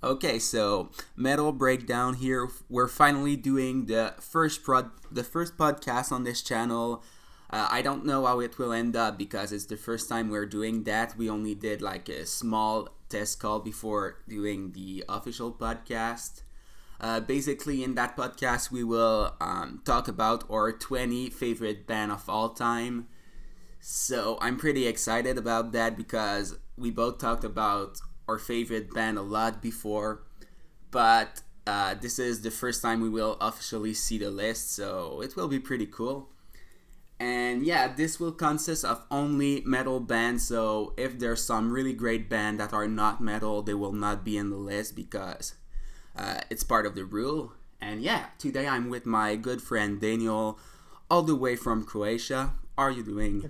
Okay, so metal breakdown here. We're finally doing the first podcast on this channel. I don't know how it will end up because it's the first time we're doing that. We only did like a small test call before doing the official podcast. Basically, in that podcast, we will talk about our 20 favorite band of all time. So I'm pretty excited about that because we both talked about our favorite band a lot before, but this is the first time we will officially see the list, so it will be pretty cool. And yeah, this will consist of only metal bands, so if there's some really great band that are not metal, they will not be in the list because it's part of the rule. And yeah, today I'm with my good friend Daniel, all the way from Croatia. How are you doing?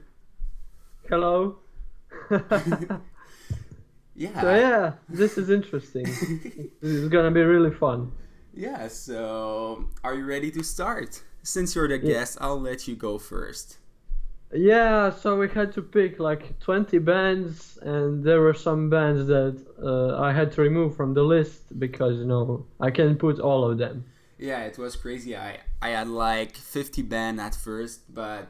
Hello. Yeah. So yeah, this is interesting. This is gonna be really fun. Yeah, so are you ready to start? Since you're the Yeah. guest, I'll let you go first. Yeah, so we had to pick like 20 bands, and there were some bands that I had to remove from the list because I can't put all of them. Yeah, it was crazy. I had like 50 band at first, but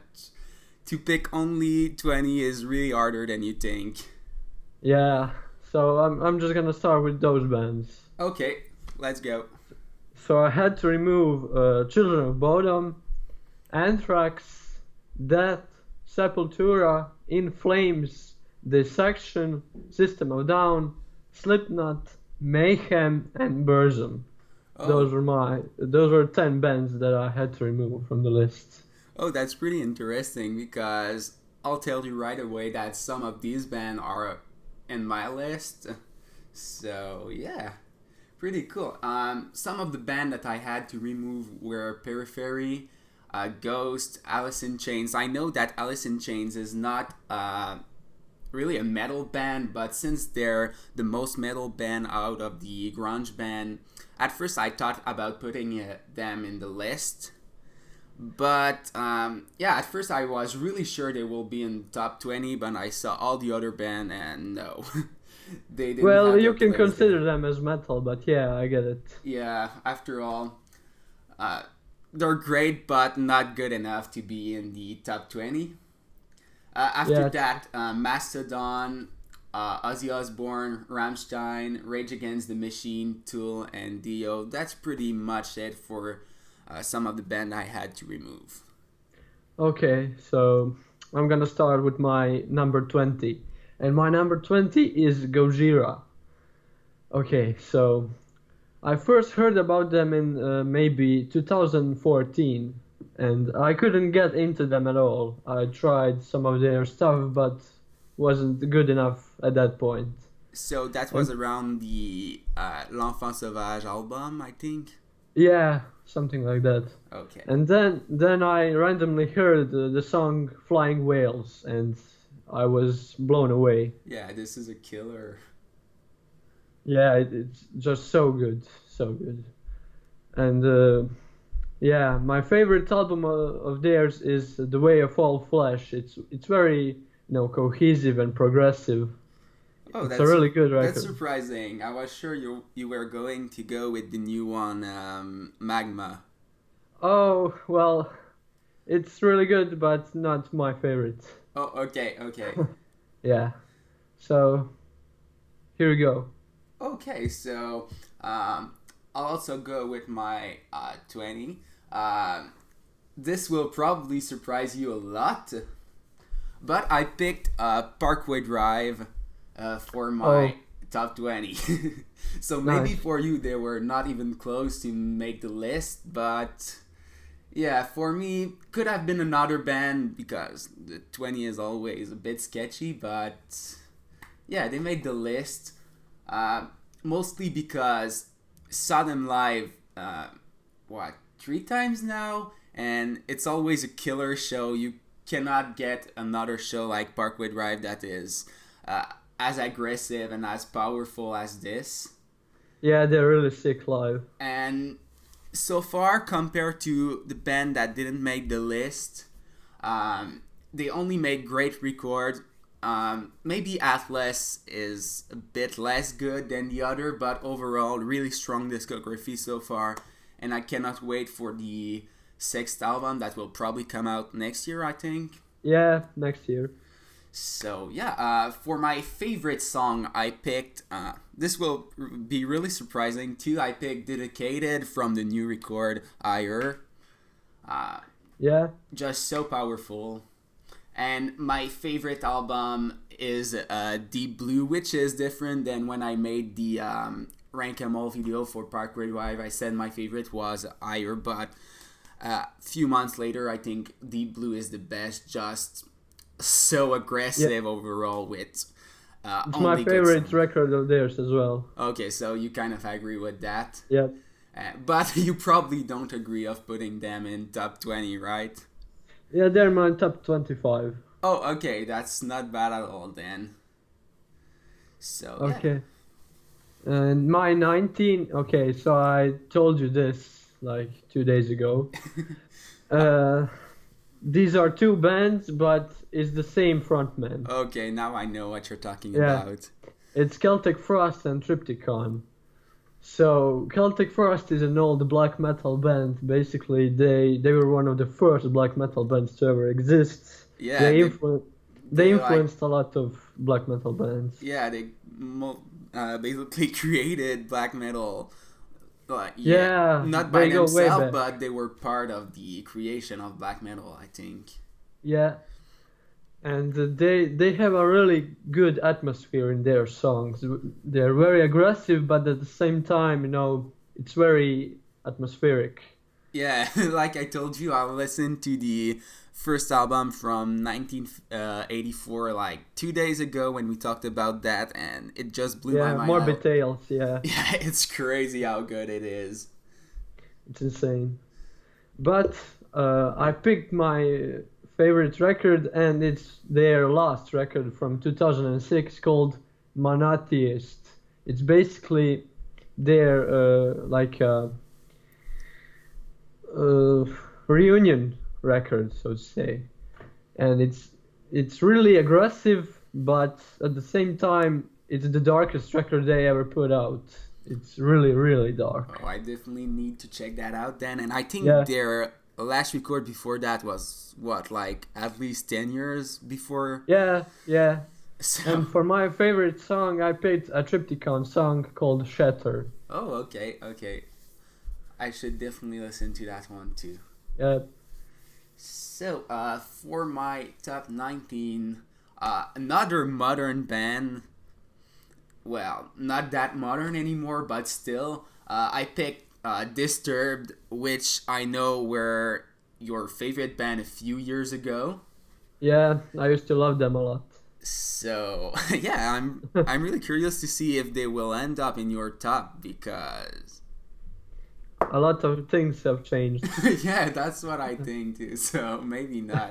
to pick only 20 is really harder than you think. Yeah, so I'm just gonna start with those bands. Okay, let's go. So I had to remove Children of Bodom, Anthrax, Death, Sepultura, In Flames, Dissection, System of a Down, Slipknot, Mayhem, and Burzum. Oh, Those were 10 bands that I had to remove from the list. oh, that's pretty interesting because I'll tell you right away that some of these bands are in my list. So yeah, pretty cool. Some of the band that I had to remove were Periphery, Ghost, Alice in Chains. I know that Alice in Chains is not really a metal band, but since they're the most metal band out of the grunge band, at first I thought about putting them in the list. But yeah, at first I was really sure they will be in top 20, but I saw all the other band and no, they didn't Well, have you their can place there. consider them as metal, but yeah, I get it. Yeah, after all, uh, they're great, but not good enough to be in the top 20. After Yeah, that, Mastodon, Ozzy Osbourne, Rammstein, Rage Against the Machine, Tool, and Dio. That's pretty much it for some of the band I had to remove. okay, so I'm gonna start with my number 20. And my number 20 is Gojira. Okay, so I first heard about them in maybe 2014, and I couldn't get into them at all. I tried some of their stuff, but wasn't good enough at that point. So that was And around the L'Enfant Sauvage album, I think. yeah, something like that. Okay. And then I randomly heard the song Flying Whales, and I was blown away. Yeah, this is a killer. Yeah, it's just so good, so good. And yeah, my favorite album of theirs is The Way of All Flesh. It's very cohesive and progressive. Oh, It's a really good that's record. surprising. I was sure you were going to go with the new one, Magma. Oh well, it's really good, but not my favorite. Oh, okay, okay. Yeah. So here we go. Okay, so I'll also go with my 20. Um, this will probably surprise you a lot, but I picked Parkway Drive for my Oh, top 20. So maybe nice. for you they were not even close to make the list, but yeah, for me, could have been another band because the 20 is always a bit sketchy, but yeah, they made the list. Uh, Mostly because saw them live, what, three times now? And it's always a killer show. You cannot get another show like Parkway Drive that is uh, as aggressive and as powerful as this. Yeah, they're really sick live. And so far, compared to the band that didn't make the list, they only made great records. Maybe Atlas is a bit less good than the other, but overall, really strong discography so far. And I cannot wait for the sixth album that will probably come out next year, I think. Yeah, next year. So yeah, for my favorite song, I picked. This will be really surprising too. I picked "Dedicated" from the new record "Higher." Yeah. Just so powerful. And my favorite album is Deep Blue, which is different than when I made the Rank 'Em All video for Parkway Live. I said my favorite was Higher, but a few months later, I think Deep Blue is the best. Just so aggressive overall with It's only my good favorite songs. record of theirs as well. Okay, so you kind of agree with that. Yeah. But you probably don't agree of putting them in top 20, right? Yeah, they're my top 25. Oh, okay, that's not bad at all then. So, yeah. Okay. And my 19. Okay, so I told you this like 2 days ago. These are two bands, but it's the same frontman. Okay, now I know what you're talking Yeah. about. It's Celtic Frost and Triptychon. So Celtic Frost is an old black metal band. Basically, they were one of the first black metal bands to ever exist. Yeah, They they influenced a lot of black metal bands. yeah, they basically created black metal. Yeah, Not by they go way themselves, back. but they were part of the creation of black metal, I think. Yeah, and they have a really good atmosphere in their songs. They're very aggressive, but at the same time, it's very atmospheric. Yeah, like I told you, I listened to the first album from 1984 like 2 days ago when we talked about that, and it just blew my Yeah, mind Morbid out. Tales. Yeah, Yeah, it's crazy how good it is. it's insane. But I picked my favorite record, and it's their last record from 2006 called Monotheist. It's basically their reunion record, so to say, and it's really aggressive, but at the same time, it's the darkest record they ever put out. It's really, really dark. Oh, I definitely need to check that out then. And I think Yeah. their last record before that was what, like at least 10 years before. Yeah, yeah. So, And for my favorite song, I picked a Triptychon song called Shatter. oh, okay. I should definitely listen to that one too. Yeah, So, for my top 19, another modern band. Well, not that modern anymore, but still, I picked Disturbed, which I know were your favorite band a few years ago. yeah. I used to love them a lot. So, yeah, I'm really curious to see if they will end up in your top because A lot of things have changed. yeah, that's what I think too. So maybe not.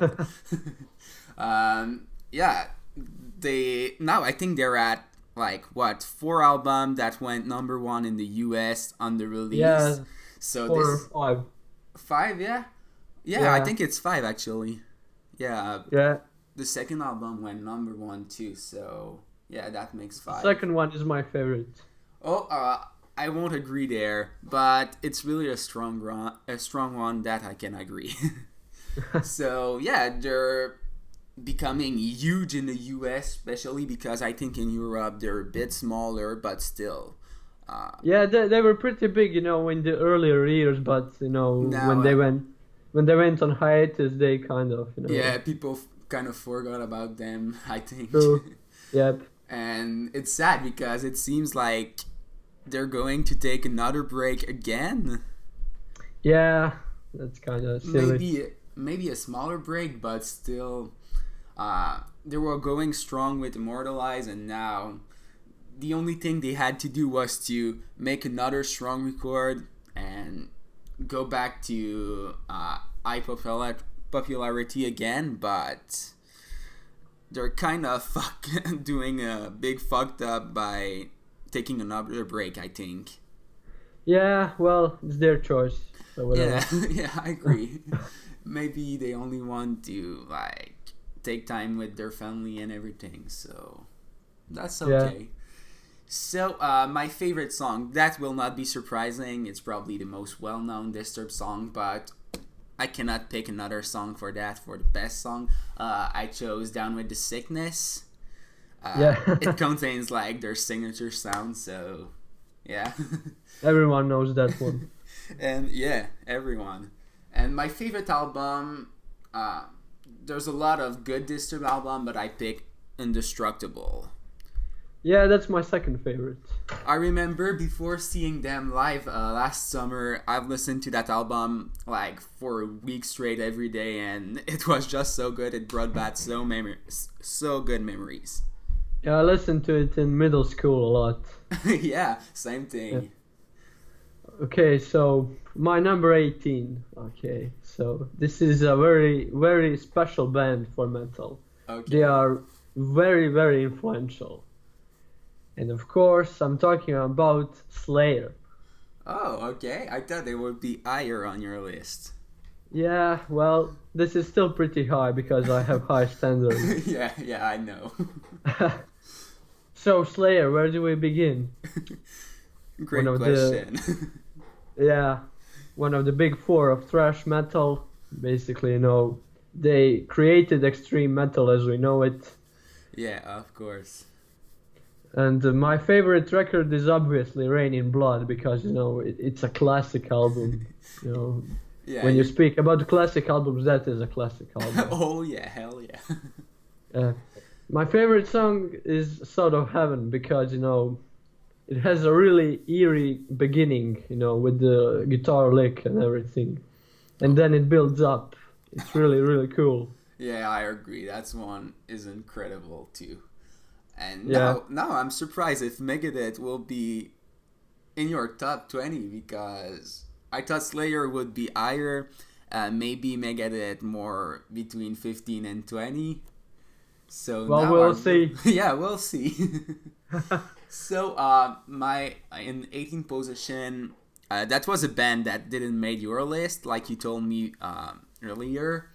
Yeah, I think they're at like what 4 albums that went number 1 in the US on the release. Yeah, So 4 or this 5. 5, yeah, I Yeah. think it's 5 actually. Yeah, Yeah. the second album went number 1 too. So yeah, that makes 5. Second one is my favorite. Oh, I won't agree there, but it's really a strong one that I can agree. So yeah, they're becoming huge in the US, especially because I think in Europe they're a bit smaller, but still. Yeah, they were pretty big, in the earlier years, but Now, when they went on hiatus, they kind of, Yeah, people kind of forgot about them, I think. True. Yep. And it's sad because it seems like they're going to take another break again. Yeah, that's kind of silly. Maybe a smaller break, but still, they were going strong with Immortalize, and now the only thing they had to do was to make another strong record and go back to high popularity again, but they're kind of doing a big fucked up by taking another break, I think. Yeah, well, it's their choice. So whatever. Yeah, yeah, I agree. Maybe they only want to take time with their family and everything. So that's Yeah. okay. So my favorite song, that will not be surprising. It's probably the most well-known Disturbed song, but I cannot pick another song for that for the best song. I chose Down with the Sickness. Yeah. It contains like their signature sound, so yeah. Everyone knows that one. And yeah, everyone. And my favorite album, there's a lot of good Disturbed album, but I pick Indestructible. Yeah, that's my second favorite. I remember before seeing them live last summer, I've listened to that album like for a week straight every day, and it was just so good. It brought back so good memories. Yeah, I listened to it in middle school a lot. Yeah, same thing. Yeah. Okay, so my number 18. Okay, so this is a very, very special band for metal. Okay. They are very, very influential. And of course, I'm talking about Slayer. Oh, okay. I thought they would be higher on your list. Yeah, well, this is still pretty high because I have high standards. Yeah, I know. So, Slayer, where do we begin? Great One of question. Yeah, one of the big four of thrash metal. Basically, they created extreme metal as we know it. Yeah, of course. And my favorite record is obviously Rain in Blood because, it's a classic album. Yeah. When you speak about classic albums, that is a classic album. Oh yeah, hell yeah. My favorite song is Sort of Heaven because, it has a really eerie beginning, with the guitar lick and everything. And then it builds up. It's really, really cool. Yeah, I agree. That's one is incredible too. And Yeah. now I'm surprised if Megadeth will be in your top 20 because I thought Slayer would be higher. Maybe Megadeth more between 15 and 20. So Well, now we'll see. Yeah, we'll see. So my in 18th position, that was a band that didn't make your list, like you told me earlier.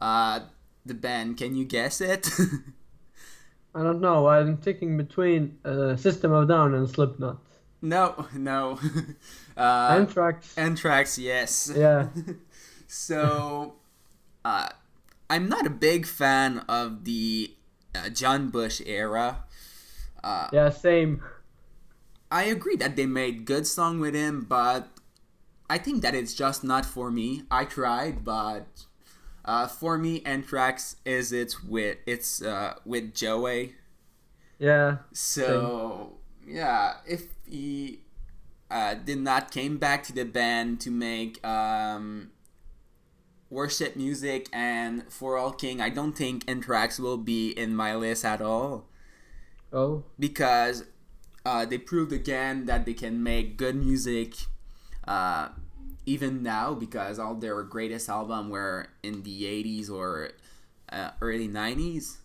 The band, can you guess it? I don't know. I'm thinking between System of a Down and Slipknot. No. Anthrax. Anthrax, yes. Yeah. So, I'm not a big fan of the John Bush era. Yeah, same. I agree that they made good song with him, but I think that it's just not for me. I tried, but for me, Anthrax is with Joey. Yeah. So yeah, if he did not came back to the band to make worship music and For All King, I don't think Anthrax will be in my list at all. Oh. Because they proved again that they can make good music even now, because all their greatest album were in the 80s or early 90s.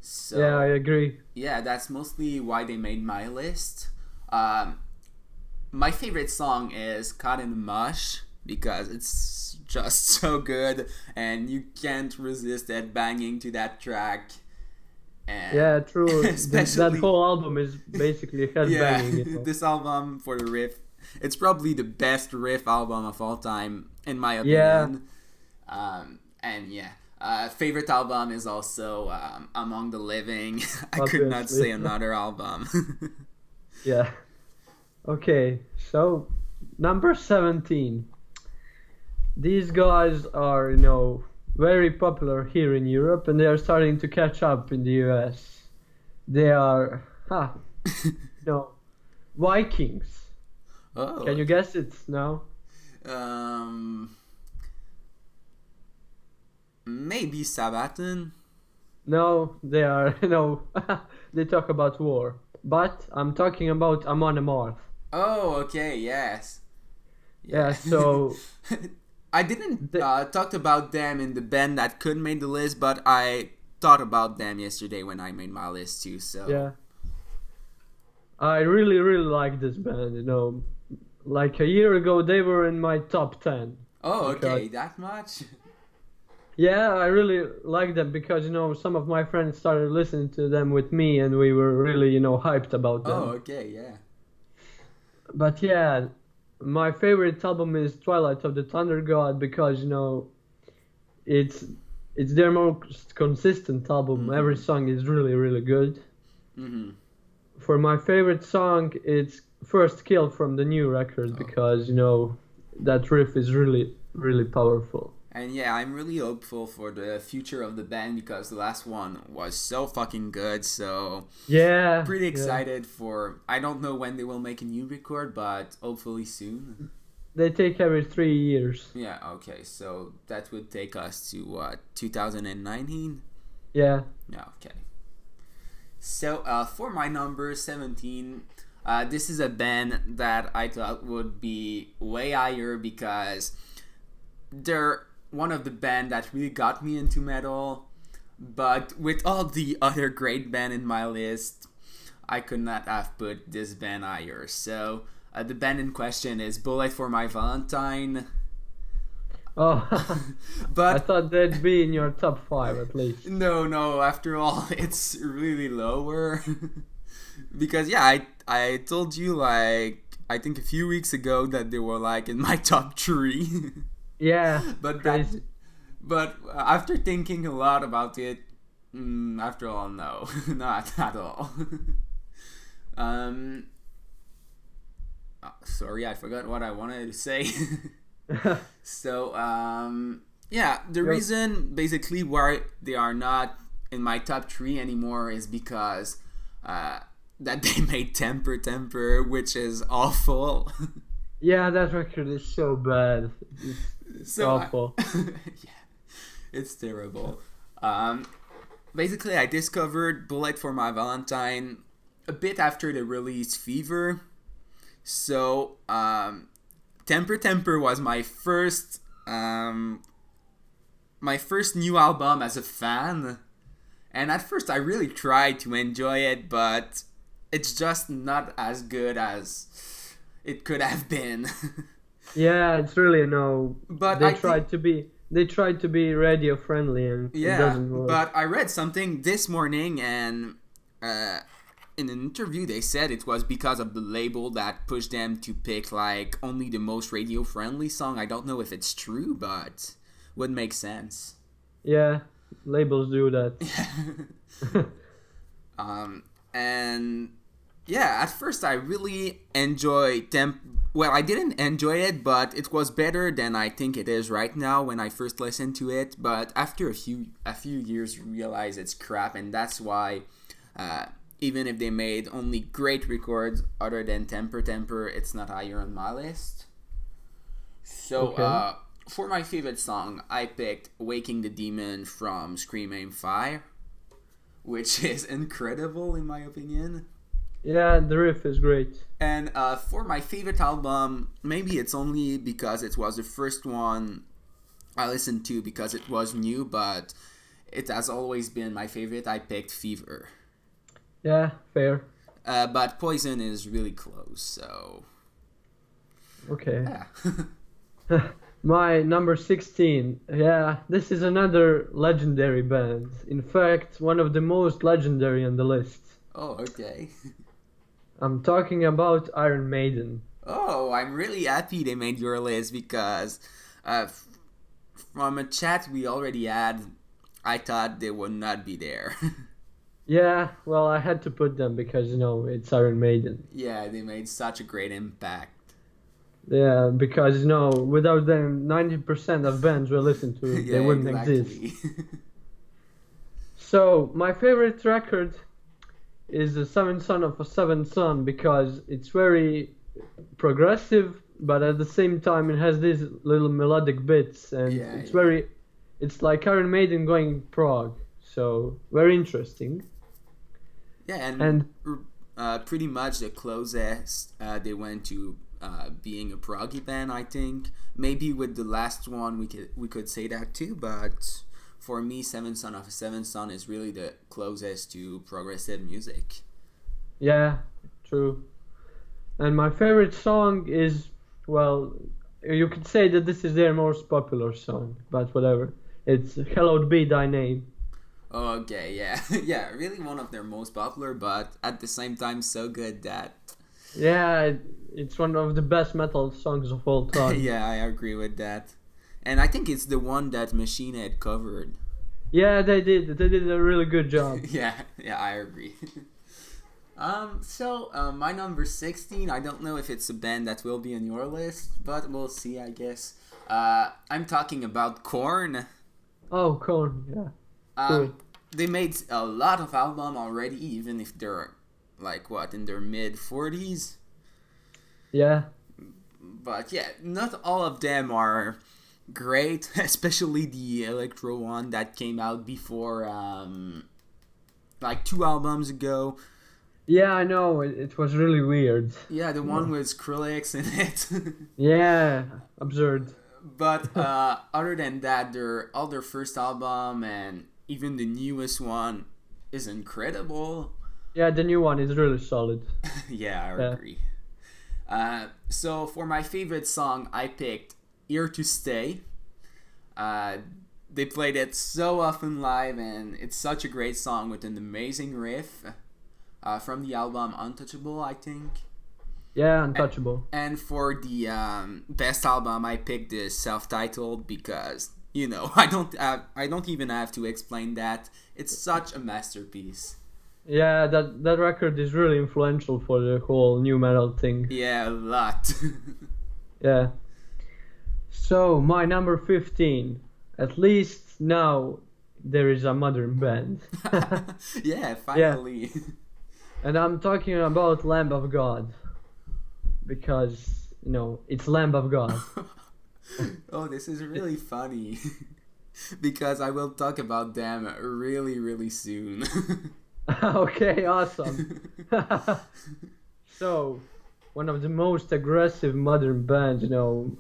So Yeah, I agree. yeah, that's mostly why they made my list. My favorite song is Caught in the Mush because it's just so good and you can't resist that banging to that track. And Yeah, true. especially That whole album is basically headbanging. yeah, this album for the riff, it's probably the best riff album of all time in my opinion. And yeah, favorite album is also Among the Living. I could not Obviously. say another album. Yeah. Okay, so number 17. These guys are, very popular here in Europe and they are starting to catch up in the US. They are, Vikings. Oh. Can you guess it now? Maybe Sabbath. No, they are, they talk about war. But I'm talking about Amon Amarth. Oh, okay, yes. Yeah, so I didn't talk about them in the band that could make the list, but I thought about them yesterday when I made my list too. So yeah, I really, really like this band. Like a year ago, they were in my top 10. Oh, okay, because- that much. Yeah, I really like them because some of my friends started listening to them with me, and we were really hyped about Oh, them. okay, yeah. But yeah, my favorite album is Twilight of the Thunder God because it's it's their most consistent album. Every Mm-hmm. song is really really good. Mm-hmm. For my favorite song, it's First Kill from the new record Oh. because that riff is really really powerful. And yeah, I'm really hopeful for the future of the band because the last one was so fucking good. So Yeah, pretty yeah. excited for. I don't know when they will make a new record, but hopefully soon. They take every 3 years. Yeah. Okay. So that would take us to what 2019. Yeah. Yeah. Okay. So for my number 17, this is a band that I thought would be way higher because they're one of the band that really got me into metal. But with all the other great band in my list, I could not have put this band higher. So the band in question is Bullet for My Valentine. Oh, I But thought they'd be in your top five at least. no. After all, it's really lower because yeah, I told you like I think a few weeks ago that they were like in my top three. Yeah, but that crazy. but after thinking a lot about it, after all, no, not at all. um, sorry, I forgot what I wanted to say. So yeah, the You're, reason basically why they are not in my top three anymore is because that they made Temper, which is awful. yeah, that record is so bad. It's So awful. yeah, it's terrible. Um, basically, I discovered Bullet for My Valentine a bit after the release Fever. So Temper was my first new album as a fan, and at first I really tried to enjoy it, but it's just not as good as it could have been. Yeah, it's really no. But They I think tried to be radio friendly and it yeah, doesn't work. but I read something this morning, and uh, in an interview they said it was because of the label that pushed them to pick like only the most radio friendly song. I don't know if it's true, but would make sense. Yeah, labels do that. And yeah, at first I really enjoyed Temp. Well, I didn't enjoy it, but it was better than I think it is right now when I first listened to it. But after a few years, you realize it's crap, and that's why, even if they made only great records other than Temper, it's not higher on my list. So, Okay. for my favorite song, I picked "Waking the Demon" from Scream Aim Fire, which is incredible in my opinion. Yeah, the riff is great. And for my favorite album, maybe it's only because it was the first one I listened to because it was new, but it has always been my favorite. I picked Fever. Yeah, fair. But Poison is really close, so Okay. yeah. My number 16. Yeah, this is another legendary band. In fact, one of the most legendary on the list. Oh, okay. I'm talking about Iron Maiden. Oh, I'm really happy they made your list because from a chat we already had, I thought they would not be there. Yeah, well, I had to put them because, it's Iron Maiden. Yeah, they made such a great impact. Yeah, because, without them, 90% of bands we listen to, they Yeah, wouldn't exist. exactly. So, my favorite record is The Seventh Son of a Seventh Son because it's very progressive, but at the same time it has these little melodic bits, and Yeah, it's yeah. it's like Iron Maiden going prog, so very interesting. Yeah, And pretty much the closest they went to being a proggy band, I think. Maybe with the last one we could say that too, but for me, Seventh Son of a Seventh Son is really the closest to progressive music. yeah, true. And my favorite song is, well, you could say that this is their most popular song, but whatever. It's Hallowed Be Thy Name. Okay, yeah, yeah, really one of their most popular, but at the same time so good that Yeah, it's one of the best metal songs of all time. yeah, I agree with that. And I think it's the one that Machine Head covered. Yeah, they did. They did a really good job. Yeah, yeah, I agree. My number 16, I don't know if it's a band that will be on your list, but we'll see, I guess. I'm talking about Korn. Oh, Korn, yeah. Cool. They made a lot of albums already, even if they're, like, what, in their mid-40s? Yeah. But yeah, not all of them are great, especially the electro one that came out before, like 2 albums ago. Yeah, I know. It was really weird. Yeah, the one with Skrillex in it. Yeah, absurd. But other than that, all their first album and even the newest one is incredible. Yeah, the new one is really solid. Yeah, I agree. So for my favorite song, I picked Here to Stay. They played it so often live, and it's such a great song with an amazing riff from the album Untouchable, I think. Yeah, Untouchable. And for the best album, I picked the self-titled because I don't even have to explain that. It's such a masterpiece. Yeah, that record is really influential for the whole new metal thing. Yeah, a lot. Yeah. So my number 15. At least now there is a modern band. Yeah, finally. Yeah. And I'm talking about Lamb of God. Because, it's Lamb of God. Oh, this is really funny. Because I will talk about them really, really soon. Okay, awesome. So, one of the most aggressive modern bands,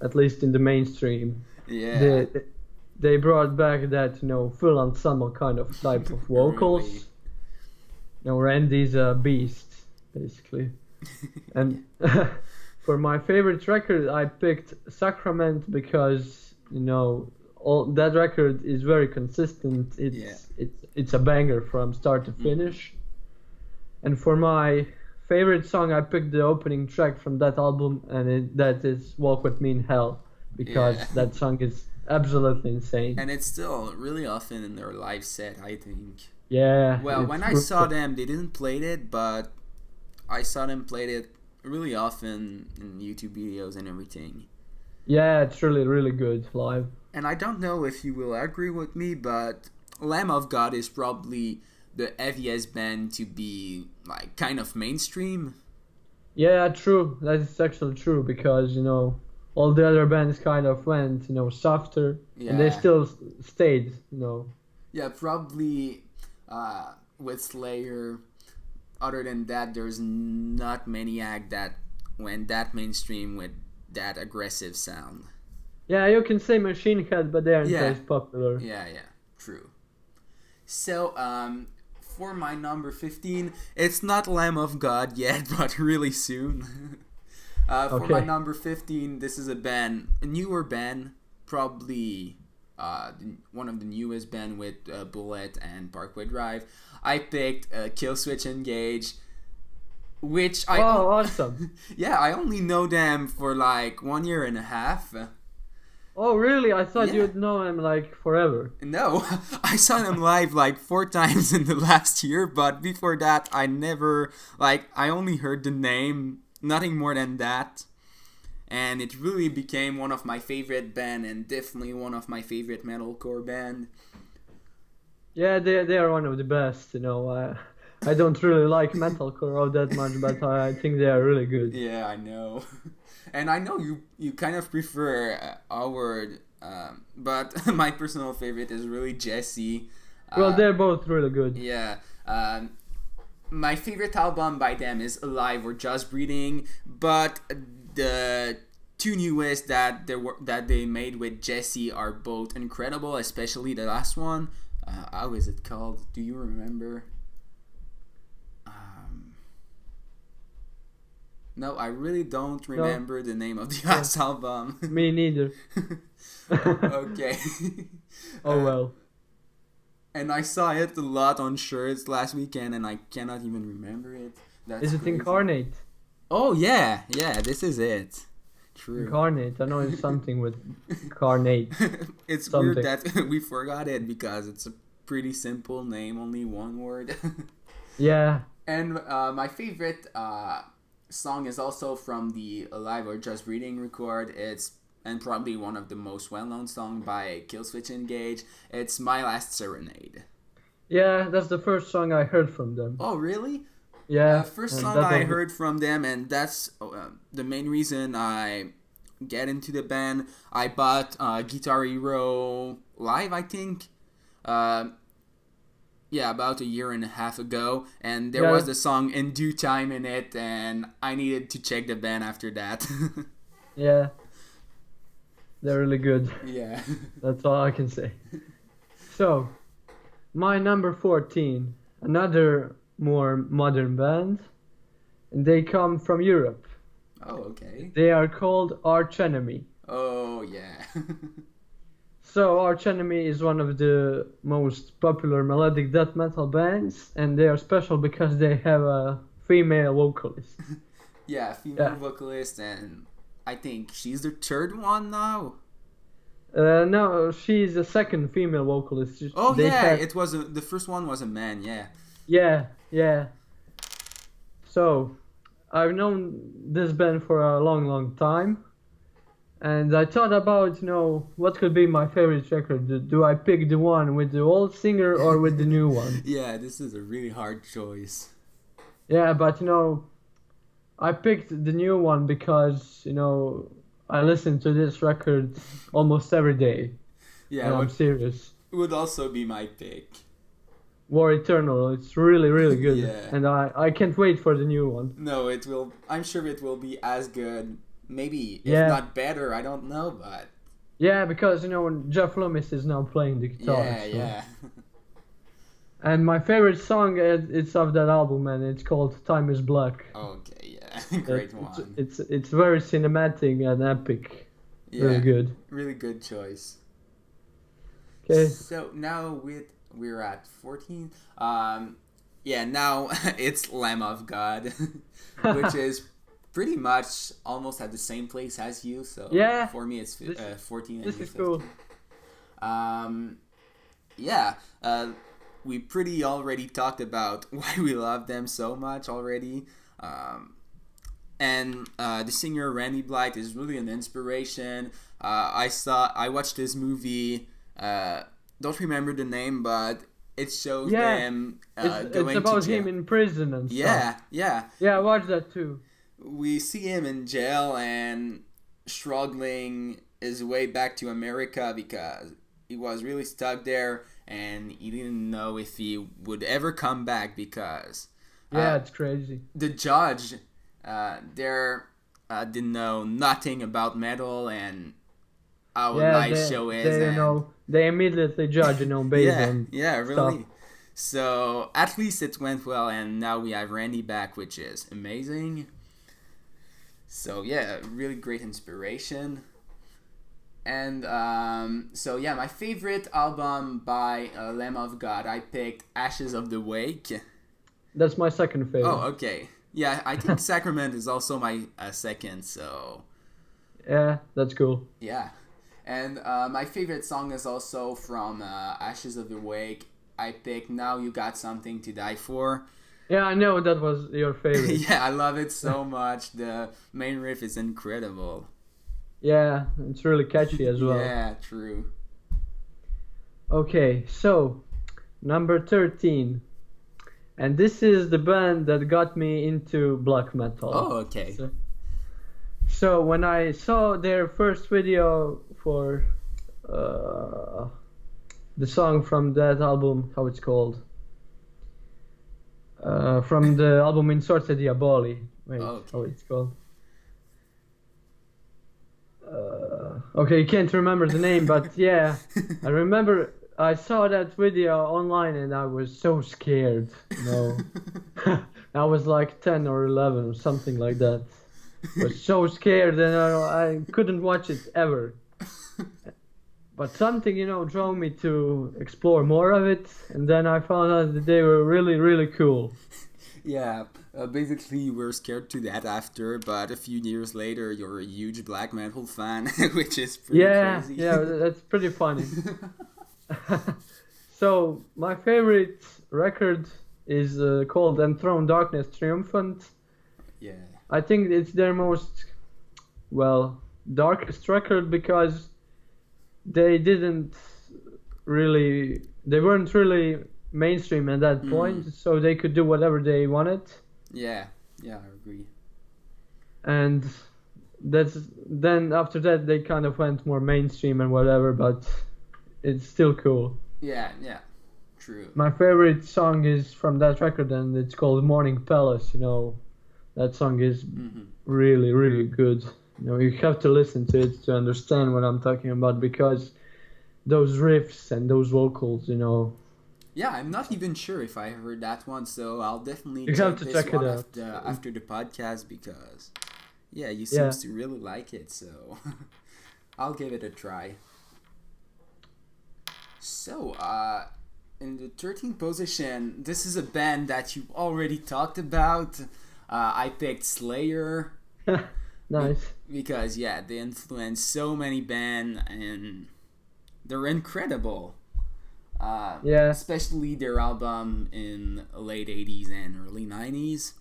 at least in the mainstream. Yeah. They brought back that, full ensemble kind of type of vocals. Really? Randy's a beast, basically. And for my favorite record, I picked Sacrament because, that record is very consistent. It's a banger from start to finish. And for my favorite song, I picked the opening track from that album, and that is Walk With Me in Hell, because that song is absolutely insane. And it's still really often in their live set, I think. Yeah. Well, when I saw them, they didn't play it, but I saw them play it really often in YouTube videos and everything. Yeah, it's really, really good live. And I don't know if you will agree with me, but Lamb of God is probably the heaviest band to be like kind of mainstream. Yeah, true. That is actually true because all the other bands kind of went softer, and they still stayed. Yeah, probably with Slayer. Other than that, there's not many acts that went that mainstream with that aggressive sound. Yeah, you can say Machine Head, but they aren't as popular. Yeah, true. So, for my number 15, it's not Lamb of God yet, but really soon. For my number 15, this is a newer band, probably one of the newest band with Bullet and Parkway Drive. I picked Killswitch Engage, which awesome. Yeah, I only know them for like 1 year and a half. Oh, really? I thought you'd know them like forever. No, I saw them live like 4 times in the last year, but before that, I only heard the name, nothing more than that. And it really became one of my favorite band and definitely one of my favorite metalcore band. Yeah, they are one of the best, I don't really like metalcore all that much, but I think they are really good. Yeah, I know. And I know you kind of prefer Howard, but my personal favorite is really Jesse. Well, they're both really good. Yeah. My favorite album by them is Alive or Just Breathing, but the 2 newest that they made with Jesse are both incredible, especially the last one. How is it called? Do you remember? No, I really don't remember the name of the Yeah. last album. Me neither. Okay. Oh well. And I saw it a lot on shirts last weekend, and I cannot even remember it. That's Is it crazy. Incarnate? Oh yeah, this is it. True. Incarnate. I know it's something with Incarnate. It's Something. weird that we forgot it because it's a pretty simple name, only one word. Yeah. And my favorite song is also from the Alive or Just Breathing record. It's and probably one of the most well-known songs by Killswitch Engage. It's My Last Serenade. Yeah, that's the first song I heard from them. Oh, really? Yeah. First and song that I was- heard from them, and that's the main reason I get into the band. I bought Guitar Hero Live, I think. Yeah, about a year and a half ago, and there Yeah. was the song In Due Time in it, and I needed to check the band after that. Yeah. They're really good. Yeah. That's all I can say. So, my number 14, another more modern band, and they come from Europe. Oh, okay. They are called Arch Enemy. Oh, yeah. So, Arch Enemy is one of the most popular melodic death metal bands, and they are special because they have a female vocalist. Yeah, female Yeah. vocalist, and I think she's the third one now. No, she's the second female vocalist. Oh, They yeah, have- it was the first one was a man, yeah. Yeah, yeah. So, I've known this band for a long, long time. And I thought about, what could be my favorite record. Do I pick the one with the old singer or with the new one? Yeah, this is a really hard choice. Yeah, but, I picked the new one because, I listen to this record almost every day. Yeah, And I'm it serious. would also be my pick. War Eternal, it's really, really good. Yeah. And I can't wait for the new one. No, it will. I'm sure it will be as good. Maybe, if Yeah. not better, I don't know, but Yeah, because, Jeff Loomis is now playing the guitar. yeah, so. yeah. And my favorite song, it's of that album, and it's called Time is Black. Okay, yeah, great It's- one. It's very cinematic and epic. Yeah, Really good. really good choice. Okay. So now we're at 14. Yeah, now it's Lamb of God, which is pretty much almost at the same place as you. So Yeah, for me it's 14 and This you is 15. cool. Yeah, we pretty already talked about why we love them so much already. And the singer Randy Blythe is really an inspiration. I watched this movie. Don't remember the name, but it shows Yeah, them It's going about to jail. him in prison and stuff. Yeah. Yeah, I watched that too. We see him in jail and struggling his way back to America because he was really stuck there and he didn't know if he would ever come back because Yeah, it's crazy. the judge there didn't know nothing about metal and how Yeah, nice they, show is. they, and they immediately judge, based on yeah, really. stuff. So at least it went well, and now we have Randy back, which is amazing. So yeah, really great inspiration. And so yeah, my favorite album by Lamb of God, I picked Ashes of the Wake. That's my second favorite. Oh, okay. Yeah, I think Sacrament is also my second. So Yeah, that's cool. yeah. And my favorite song is also from Ashes of the Wake. I picked Now You Got Something to Die For. Yeah, I know that was your favorite. Yeah, I love it so much. The main riff is incredible. Yeah, it's really catchy as well. Yeah, true. Okay, so number 13. And this is the band that got me into black metal. Oh, okay. So when I saw their first video for the song from that album, how it's called? From the album In Sorte Diaboli. Wait, Okay. how it's called? Okay, you can't remember the name, but yeah, I remember I saw that video online and I was so scared. I was like 10 or 11 or something like that. was so scared and I couldn't watch it ever. But something, drove me to explore more of it, and then I found out that they were really, really cool. Yeah, basically you were scared to that after, but a few years later you're a huge black metal fan, which is pretty crazy. Yeah, that's pretty funny. So, my favorite record is called Enthroned Darkness Triumphant. Yeah. I think it's their most, darkest record because they weren't really mainstream at that point, so they could do whatever they wanted. Yeah, I agree. And then after that they kind of went more mainstream and whatever, but it's still cool. Yeah, true. My favorite song is from that record, and it's called Morning Palace. That song is really, really good. You have to listen to it to understand what I'm talking about, because those riffs and those vocals, Yeah, I'm not even sure if I heard that one, so I'll definitely check it out after the podcast, because you seem to really like it, so I'll give it a try. So, in the 13th position, this is a band that you've already talked about. I picked Slayer. Nice. Because they influence so many bands and they're incredible. Especially their album in late 80s and early 90s.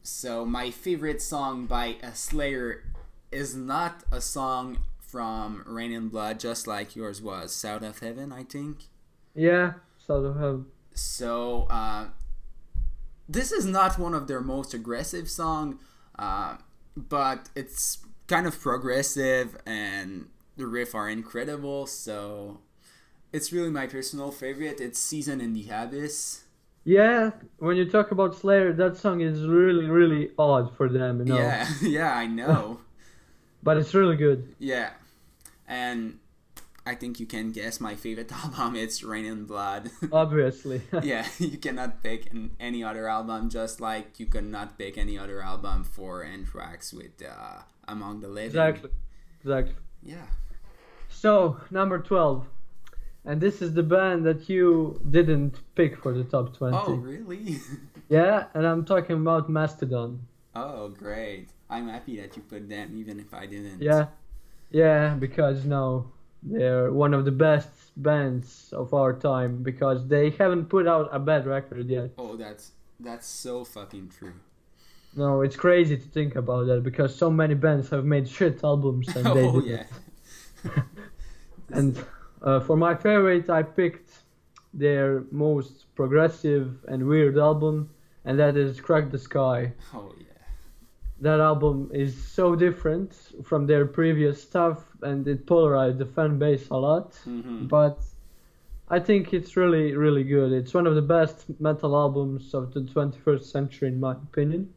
So my favorite song by Slayer is not a song from Rain and Blood, just like yours was, South of Heaven, I think. Yeah, South of Heaven. So this is not one of their most aggressive songs, but it's kind of progressive and the riffs are incredible, so it's really my personal favorite. It's Season in the Abyss. Yeah, when you talk about Slayer, that song is really, really odd for them, Yeah, I know. But it's really good. Yeah, and I think you can guess my favorite album. It's Rain and Blood. Obviously. Yeah, you cannot pick any other album, just like you cannot pick any other album for Anthrax with Among the Living. Exactly. Yeah. So, number 12. And this is the band that you didn't pick for the top 20. Oh, really? Yeah, and I'm talking about Mastodon. Oh, great. I'm happy that you put them, even if I didn't. Yeah, because they're one of the best bands of our time, because they haven't put out a bad record yet. Oh, that's so fucking true. No, it's crazy to think about that, because so many bands have made shit albums and they didn't. And for my favorite, I picked their most progressive and weird album, and that is Crack the Sky. Oh, yeah. That album is so different from their previous stuff, and it polarized the fan base a lot. Mm-hmm. But I think it's really, really good. It's one of the best metal albums of the 21st century, in my opinion.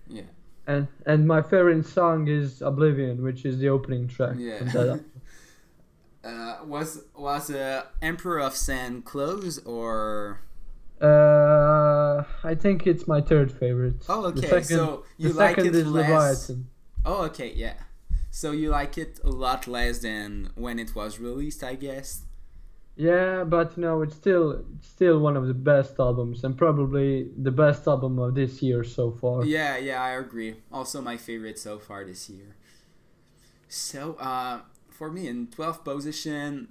Yeah. And my favorite song is Oblivion, which is the opening track. Yeah. Was Emperor of Sand close, or? I think it's my third favorite. Oh, okay. So you like it less? Leviathan. Oh, okay, yeah. So you like it a lot less than when it was released, I guess. Yeah, but it's still one of the best albums, and probably the best album of this year so far. Yeah, I agree. Also my favorite so far this year. So, for me in 12th position,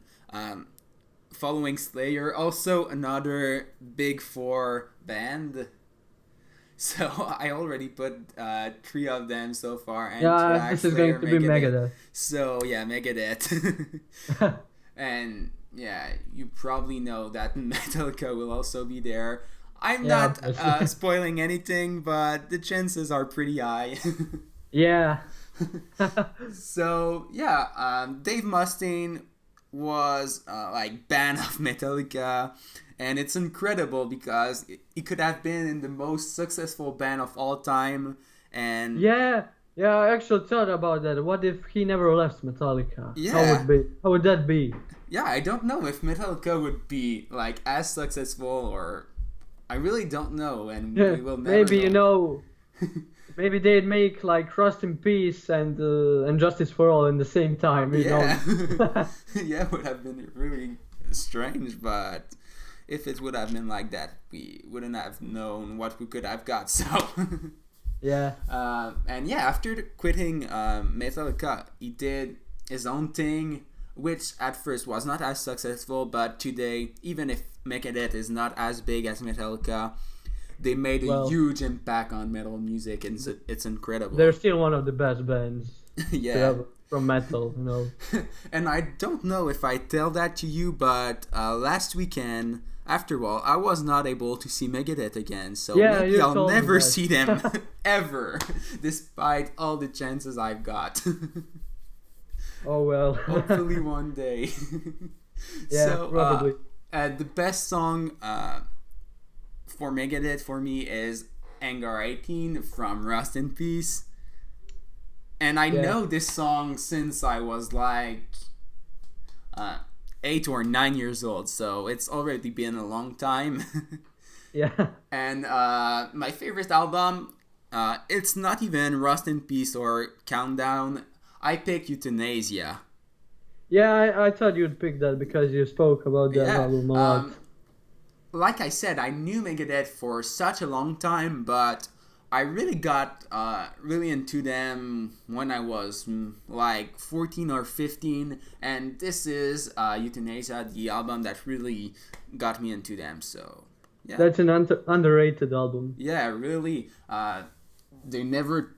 following Slayer, also another big four band. So I already put 3 of them so far. Anthrax, this is Slayer, going to be Megadeth. So yeah, Megadeth. And yeah, you probably know that Metallica will also be there. I'm not spoiling anything, but the chances are pretty high. Yeah. So yeah, Dave Mustaine was band of Metallica, and it's incredible because he could have been in the most successful band of all time. And yeah, I actually thought about that. What if he never left Metallica? Yeah. How would that be? Yeah, I don't know if Metallica would be as successful, or I really don't know, and we will never maybe know. Maybe they'd make like Rust in Peace and Justice for All in the same time, you know. Yeah. Yeah, it would have been really strange, but if it would have been like that, we wouldn't have known what we could have got. So, Yeah. and yeah, after quitting Metallica, he did his own thing, which at first was not as successful, but today, even if Megadeth is not as big as Metallica, they made a Well, huge impact on metal music, and it's incredible. they're still one of the best bands Yeah. from metal, you know. And I don't know if I tell that to you, but last weekend, after all, I was not able to see Megadeth again, so Yeah, maybe you I'll told me never that. see them ever, despite all the chances I've got. Oh well. Hopefully one day. Yeah, So, probably. the best song for Megadeth for me is Hangar 18 from Rust in Peace. And I Yeah. know this song since I was like 8 or 9 years old, so it's already been a long time. Yeah. And my favorite album, it's not even Rust in Peace or Countdown. I picked Euthanasia. Yeah, I thought you'd pick that because you spoke about that Yeah. album a lot. Like I said, I knew Megadeth for such a long time, but I really got really into them when I was like 14 or 15, and this is Euthanasia, the album that really got me into them. So yeah, That's an underrated album. yeah, really. They never,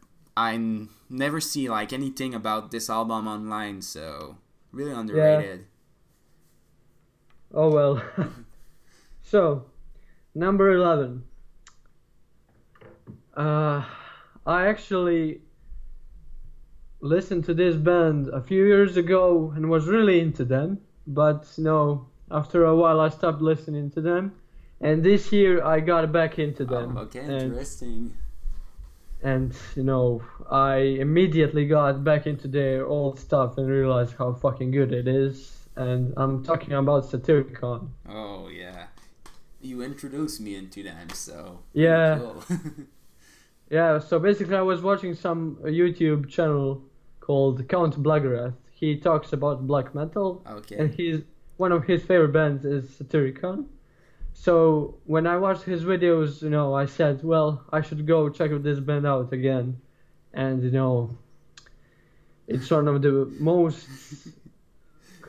never see like anything about this album online, so really underrated. Oh well. So, number 11. I actually listened to this band a few years ago and was really into them, but after a while I stopped listening to them, and this year I got back into them. Oh, okay, interesting. And I immediately got back into their old stuff and realized how fucking good it is. And I'm talking about Satyricon. Oh yeah, you introduced me into them, so Yeah. cool. Yeah, so basically I was watching some YouTube channel called Count Blackgrath. He talks about black metal, Okay. and one of his favorite bands is Satyricon. So when I watched his videos, I said, well, I should go check this band out again. And it's one of the most,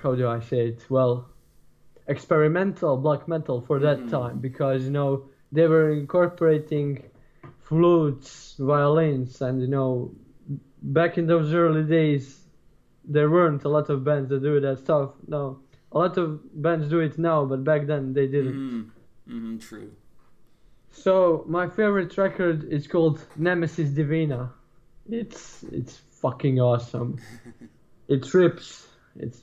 how do I say it? Well, experimental black metal for that time, because they were incorporating flutes, violins, and back in those early days there weren't a lot of bands that do that stuff. No, a lot of bands do it now, but back then they didn't. True. So my favorite record is called Nemesis Divina. It's fucking awesome. It rips. It's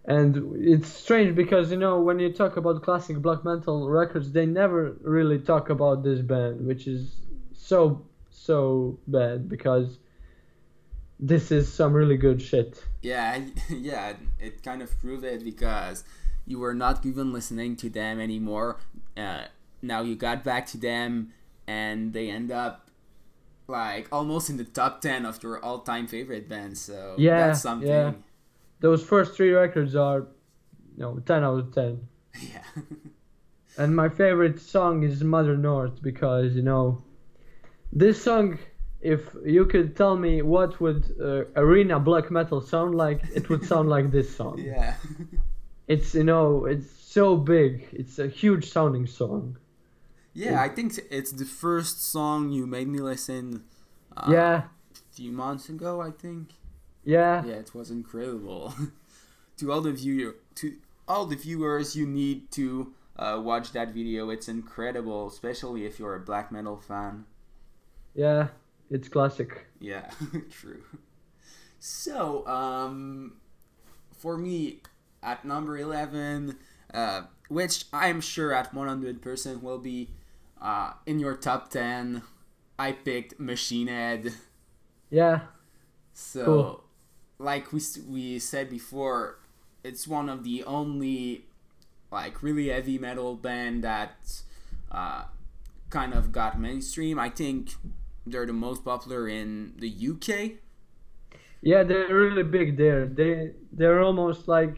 and it's strange because when you talk about classic black metal records, they never really talk about this band, which is so bad, because this is some really good shit. Yeah, yeah. It kind of proved it because you were not even listening to them anymore. Now you got back to them, and they end up like almost in the top 10 of your all-time favorite bands. So Yeah, that's something. yeah. Those first 3 records are 10 out of 10. Yeah. And my favorite song is Mother North, because this song, if you could tell me what would arena black metal sound like, it would sound like this song. Yeah. It's it's so big. It's a huge sounding song. Yeah, I think it's the first song you made me listen Yeah, a few months ago, I think. yeah. Yeah, it was incredible. To all the viewers, you need to watch that video. It's incredible, especially if you're a black metal fan. Yeah, it's classic. Yeah, true. So, for me, at number 11, which I'm sure at 100% will be in your top 10, I picked Machine Head. Yeah, So, cool. like we said before, it's one of the only like really heavy metal band that kind of got mainstream. I think they're the most popular in the UK. Yeah, they're really big there. They're almost like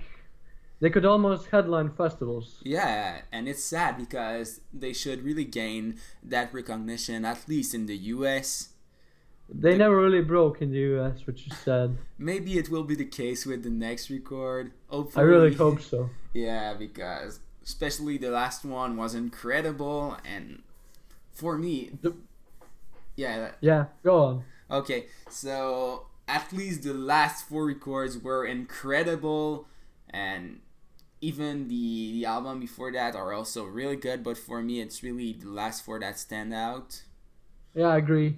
they could almost headline festivals. Yeah, and it's sad because they should really gain that recognition, at least in the US. They never really broke in the US, which is sad. Maybe it will be the case with the next record. Hopefully. I really hope so. Yeah, because especially the last one was incredible, and for me, Yeah, go on. Okay, so at least the last four records were incredible, and even the album before that are also really good, but for me it's really the last four that stand out. Yeah, I agree.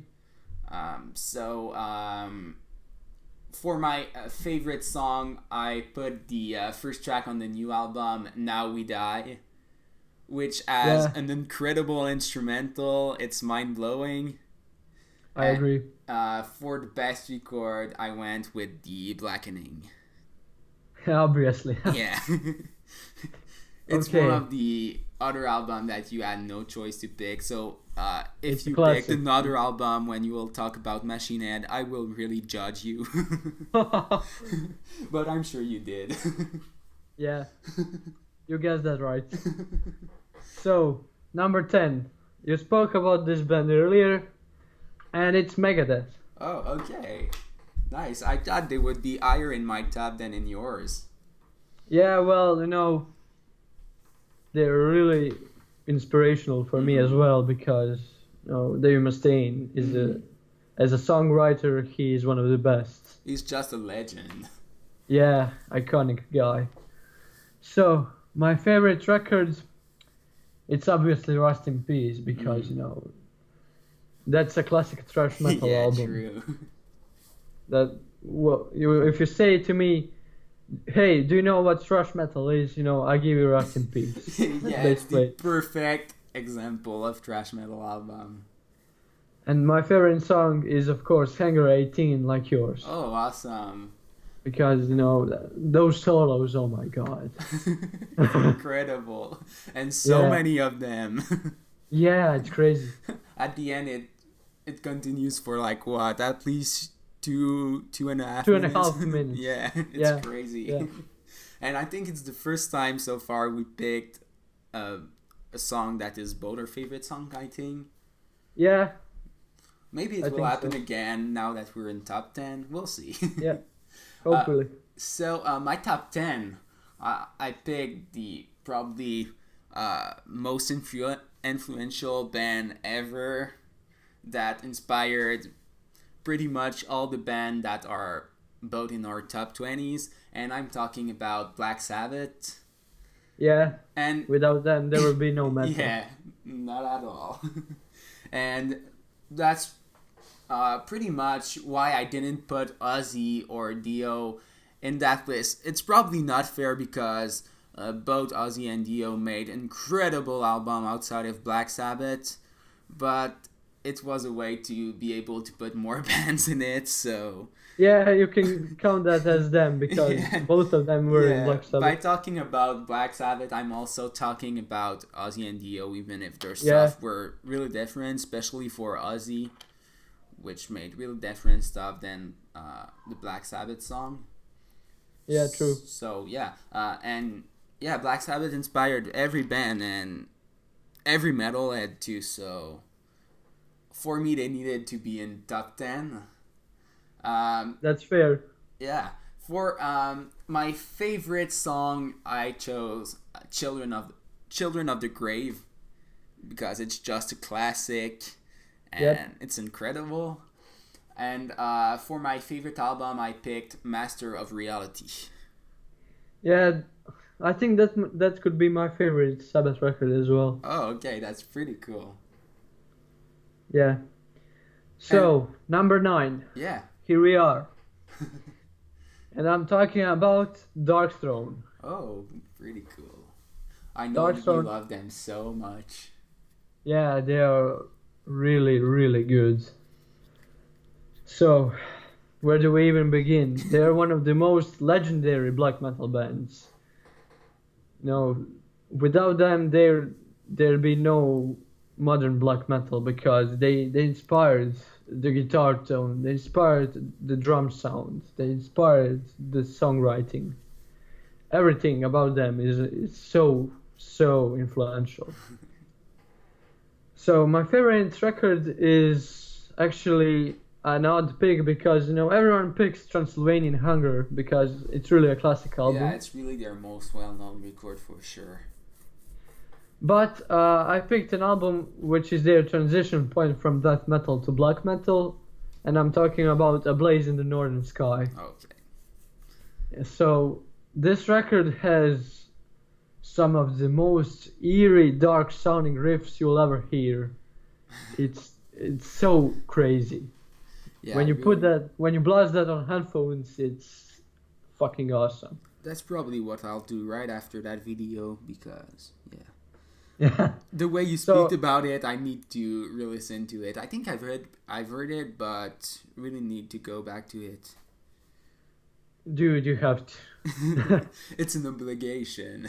For my favorite song, I put the first track on the new album, Now We Die, which has an incredible instrumental. It's mind-blowing. I agree. For the best record, I went with the Blackening. Obviously. Yeah. It's one of the other album that you had no choice to pick. So if you picked another album when you will talk about Machine Head, I will really judge you. But I'm sure you did. Yeah. You guessed that right. So, number 10. You spoke about this band earlier, and it's Megadeth. Oh, okay. Nice. I thought they would be higher in my top than in yours. Yeah, well, they're really inspirational for me as well because Dave Mustaine is as a songwriter, he is one of the best. He's just a legend. Yeah, iconic guy. So, my favorite record, it's obviously Rust in Peace because, that's a classic thrash metal album. True. If you say to me, hey, do you know what thrash metal is? I give you Rust in Peace. Yeah, it's the perfect example of thrash metal album. And my favorite song is, of course, Hangar 18, like yours. Oh, awesome. Because, those solos, oh my god. It's incredible. And so many of them. Yeah, it's crazy. At the end, it continues for like what? At least two and a half minutes. Yeah, it's crazy. Yeah. And I think it's the first time so far we picked a song that is both our favorite song, I think. Yeah. Maybe it will happen again now that we're in top 10. We'll see. Yeah, hopefully. My top 10, I picked the probably most influential band ever that inspired pretty much all the bands that are both in our top 20s, and I'm talking about Black Sabbath. Yeah, and without them there would be no metal. Yeah, not at all. And that's pretty much why I didn't put Ozzy or Dio in that list. It's probably not fair because both Ozzy and Dio made incredible album outside of Black Sabbath, but it was a way to be able to put more bands in it, so... Yeah, you can count that as them, because both of them were in Black Sabbath. By talking about Black Sabbath, I'm also talking about Ozzy and Dio, even if their stuff were really different, especially for Ozzy, which made really different stuff than the Black Sabbath song. Yeah, true. So, Black Sabbath inspired every band and every metalhead too, so... For me, they needed to be in top 10. That's fair. Yeah. For my favorite song, I chose Children of the Grave because it's just a classic and it's incredible. And for my favorite album, I picked Master of Reality. Yeah, I think that could be my favorite Sabbath record as well. Oh, okay, that's pretty cool. Yeah. So, number 9. Yeah. Here we are. And I'm talking about Darkthrone. Oh, pretty cool. I know you love them so much. Yeah, they are really, really good. So, where do we even begin? They are one of the most legendary black metal bands. Without them, there'd be no modern black metal because they inspired the guitar tone, they inspired the drum sound, they inspired the songwriting. Everything about them is so influential. So my favorite record is actually an odd pick because everyone picks Transylvanian Hunger because it's really a classic album. Yeah, it's really their most well-known record for sure. But I picked an album which is their transition point from death metal to black metal, and I'm talking about A Blaze in the Northern Sky. Okay. So this record has some of the most eerie, dark-sounding riffs you'll ever hear. It's so crazy. Yeah, when you really. when you blast that on headphones, it's fucking awesome. That's probably what I'll do right after that video because Yeah. the way you So- speak about it, I need to re-listen to it. I think I've heard it, but really need to go back to it. Dude, you have to. It's an obligation.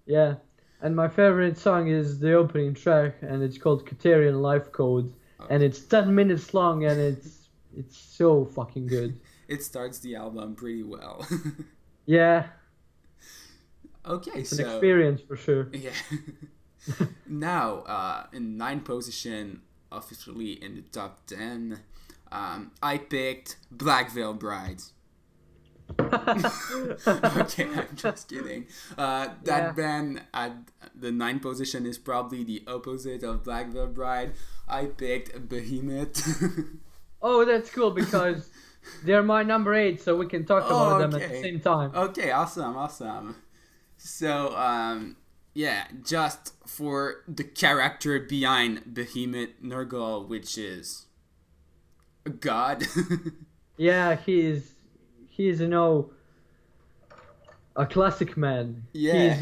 Yeah. And my favorite song is the opening track, and it's called Katerian Life Code, and it's 10 minutes long, and it's so fucking good. It starts the album pretty well. Yeah, Okay, it's an so experience for sure. yeah. Now, in 9th position, officially in the top 10, I picked Black Veil Brides. Okay, I'm just kidding. That Yeah. band at the 9th position is probably the opposite of Black Veil Bride. I picked Behemoth. Oh, that's cool because they're my number 8, so we can talk about them at the okay. same time. Okay, awesome. So, yeah, just for the character behind Behemoth Nurgle, which is a god. Yeah, he's a classic man. Yeah.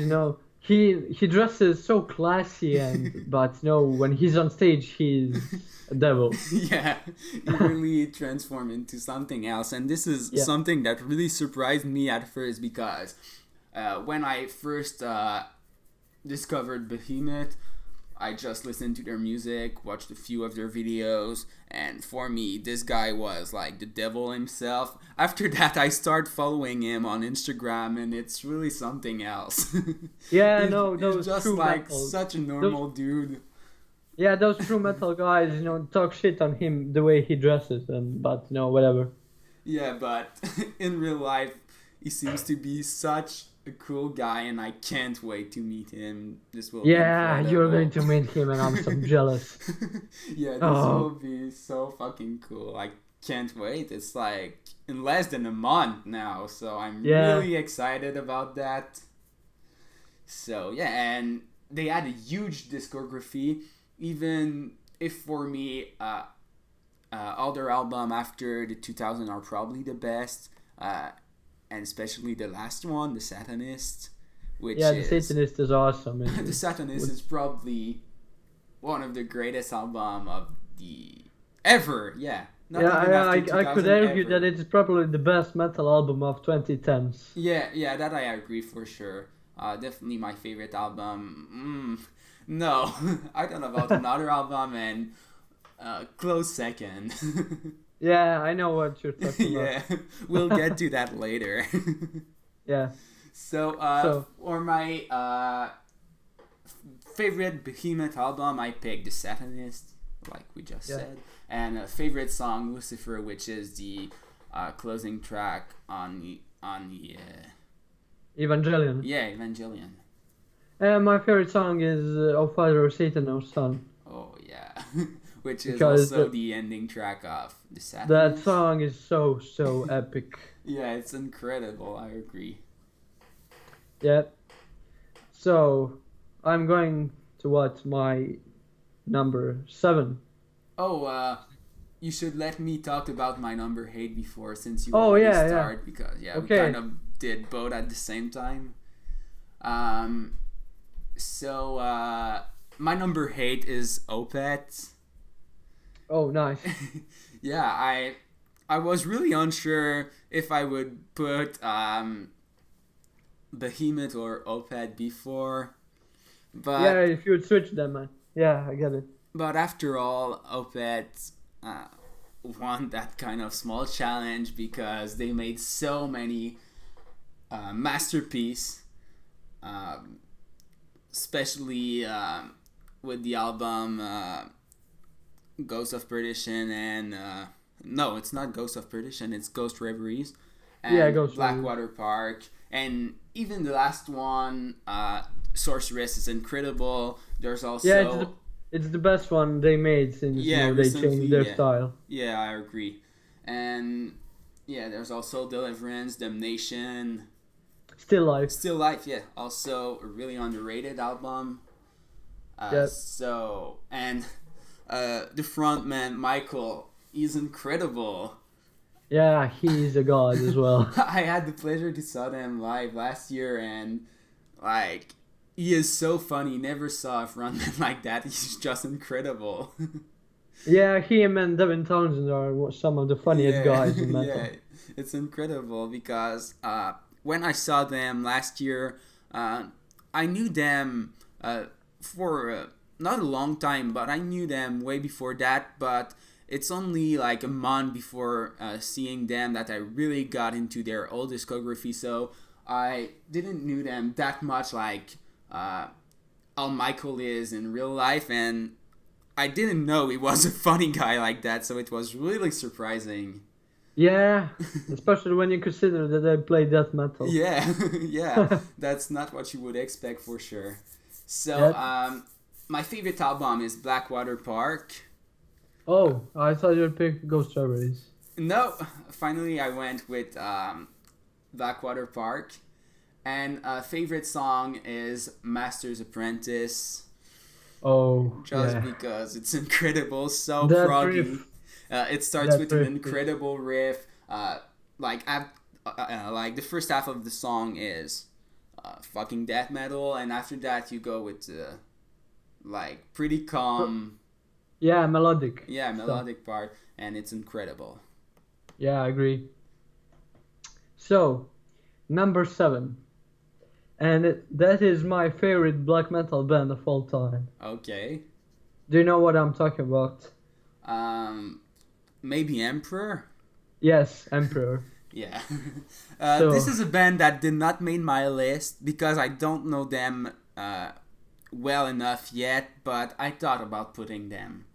He's he dresses so classy but when he's on stage he's a devil. Yeah, he really transformed into something else. And this is Yeah. something that really surprised me at first because when I first discovered Behemoth, I just listened to their music, watched a few of their videos, and for me, this guy was like the devil himself. After that, I started following him on Instagram, and it's really something else. Yeah, He's- no, he's those just true like metal. such a normal dude. Yeah, those true metal guys, talk shit on him the way he dresses, but whatever. Yeah, but in real life, he seems to be such a cool guy, and I can't wait to meet him. This will Yeah, be you're going incredible. to meet him, and I'm so jealous. Yeah, this Oh. will be so fucking cool. I can't wait. It's like in less than a month now, so I'm Yeah. really excited about that. So yeah, and they had a huge discography. Even if for me, all their album after the 2000 are probably the best, and especially the last one, the Satanist, which Yeah, the is Satanist is awesome. the Satanist is probably one of the greatest album of the ever. Yeah, not Yeah, even after I could 2000 argue ever. that it's probably the best metal album of 2010s. Yeah, that I agree for sure. Definitely my favorite album. No, I don't know about another album and close second. Yeah, I know what you're talking about. Yeah, we'll get to that later. Yeah. So, So- for my favorite Behemoth album, I picked The Satanist, like we just Yeah. said, and a favorite song, Lucifer, which is the closing track on the Evangelion. Evangelion. My favorite song is "O Father, O Satan, O Son." Oh yeah, which is Because also the- the ending track of The Satanist. That song is so epic. Yeah, it's incredible. I agree. Yeah. So, I'm going to my number 7. Oh, you should let me talk about my number 8 before, since you Oh, already yeah, yeah. start, because we Okay. kind of did both at the same time. So my number 8 is Opeth. Oh, nice. Yeah, I was really unsure if I would put Behemoth or Opeth before, but Yeah, if you would switch them, man. Yeah, I get it. But after all, Opeth won that kind of small challenge because they made so many masterpieces, especially with the album Ghost of Perdition and no, it's not Ghost of Perdition, it's Ghost Reveries and Ghost Blackwater Park, and even the last one, Sorceress, is incredible. There's also it's the best one they made since they changed their style. Yeah, I agree. And yeah, there's also Deliverance, Damnation, Still Life. Still Life, yeah, also a really underrated album. So, and the frontman Michael is incredible. Yeah, he's a god as well. I had the pleasure to saw them live last year, and like, he is so funny. Never saw a frontman like that. He's just incredible. Yeah, him and Devin Townsend are some of the funniest guys in metal. Yeah, it's incredible because when I saw them last year, I knew them for not a long time, but I knew them way before that. But it's only like a month before seeing them that I really got into their old discography. So I didn't knew them that much, like how Michael is in real life, and I didn't know he was a funny guy like that. So it was really surprising. Yeah, especially when you consider that they play death metal. Yeah, that's not what you would expect for sure. So, my favorite album is Blackwater Park. Oh, I thought you'd pick Ghost Reveries. No, finally I went with Blackwater Park. And favorite song is Master's Apprentice. Oh, just because it's incredible, so proggy. It starts with an incredible riff. Like the first half of the song is fucking death metal, and after that you go with like pretty calm. Yeah, melodic. Yeah, melodic part, and it's incredible. Yeah, I agree. So, number 7. And that is my favorite black metal band of all time. Okay. Do you know what I'm talking about? Maybe Emperor? Yes, Emperor. Yeah. This is a band that did not make my list because I don't know them well enough yet, but I thought about putting them.